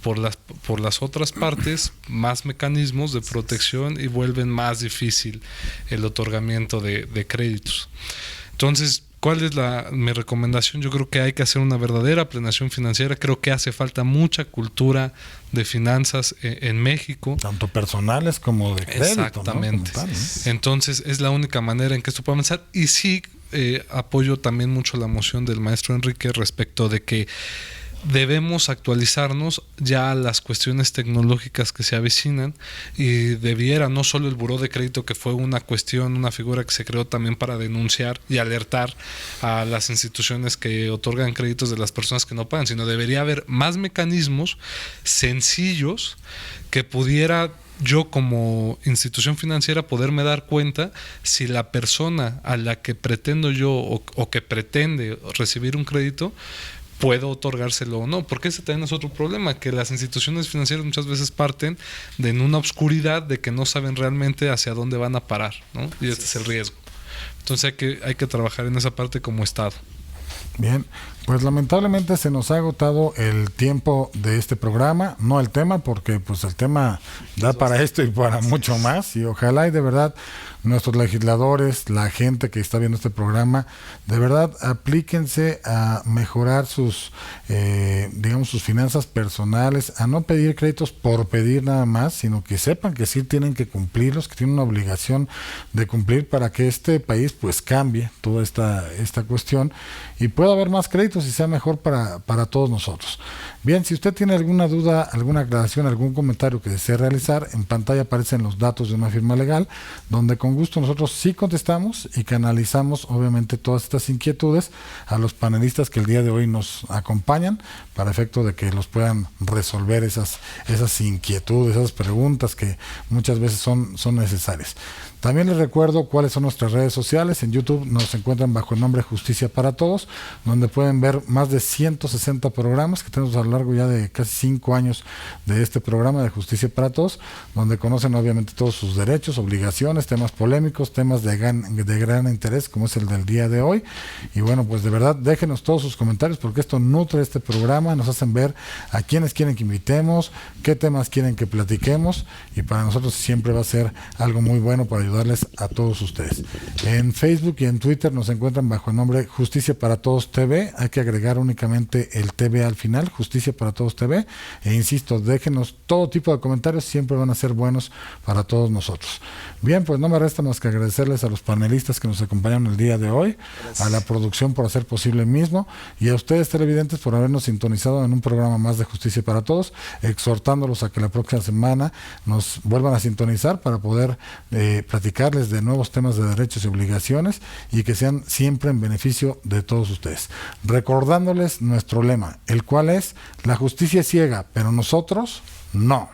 por las otras partes más mecanismos de protección y vuelven más difícil el otorgamiento de créditos. Entonces, ¿cuál es mi recomendación? Yo creo que hay que hacer una verdadera planeación financiera. Creo que hace falta mucha cultura de finanzas en México. Tanto personales como de crédito. Exactamente. ¿No? Como tal, ¿no? Entonces es la única manera en que esto puede avanzar. Y sí apoyo también mucho la moción del maestro Enrique respecto de que debemos actualizarnos ya a las cuestiones tecnológicas que se avecinan y debiera no solo el buró de crédito, que fue una figura que se creó también para denunciar y alertar a las instituciones que otorgan créditos de las personas que no pagan, sino debería haber más mecanismos sencillos que pudiera yo como institución financiera poderme dar cuenta si la persona a la que pretendo yo o que pretende recibir un crédito puedo otorgárselo o no, porque ese también es otro problema, que las instituciones financieras muchas veces parten de en una oscuridad de que no saben realmente hacia dónde van a parar, ¿no? Y este es el riesgo. Entonces hay que trabajar en esa parte como Estado. Bien, pues lamentablemente se nos ha agotado el tiempo de este programa, no el tema, porque pues el tema da para esto y para mucho más, y ojalá y de verdad nuestros legisladores, la gente que está viendo este programa, de verdad aplíquense a mejorar sus, digamos, sus finanzas personales, a no pedir créditos por pedir nada más, sino que sepan que sí tienen que cumplirlos, que tienen una obligación de cumplir para que este país pues cambie toda esta cuestión y pueda haber más créditos y sea mejor para todos nosotros. Bien, si usted tiene alguna duda, alguna aclaración, algún comentario que desee realizar, en pantalla aparecen los datos de una firma legal, donde con gusto nosotros sí contestamos y canalizamos obviamente todas estas inquietudes a los panelistas que el día de hoy nos acompañan, para efecto de que los puedan resolver esas inquietudes, esas preguntas que muchas veces son necesarias. También les recuerdo cuáles son nuestras redes sociales. En YouTube nos encuentran bajo el nombre Justicia para Todos, donde pueden ver más de 160 programas que tenemos a lo largo ya de casi 5 años de este programa de Justicia para Todos, donde conocen obviamente todos sus derechos, obligaciones, temas polémicos, temas de gran interés, como es el del día de hoy. Y bueno, pues de verdad, déjenos todos sus comentarios, porque esto nutre este programa, nos hacen ver a quiénes quieren que invitemos, qué temas quieren que platiquemos, y para nosotros siempre va a ser algo muy bueno para ayudarles a todos ustedes. En Facebook y en Twitter nos encuentran bajo el nombre Justicia para Todos TV. Hay que agregar únicamente el TV al final, Justicia para Todos TV. E insisto, déjenos todo tipo de comentarios, siempre van a ser buenos para todos nosotros. Bien, pues no me resta más que agradecerles a los panelistas que nos acompañaron el día de hoy, a la producción por hacer posible el mismo, y a ustedes televidentes por habernos sintonizado en un programa más de Justicia para Todos, exhortándolos a que la próxima semana nos vuelvan a sintonizar para poder platicarles de nuevos temas de derechos y obligaciones, y que sean siempre en beneficio de todos ustedes. Recordándoles nuestro lema, el cual es: la justicia es ciega, pero nosotros no.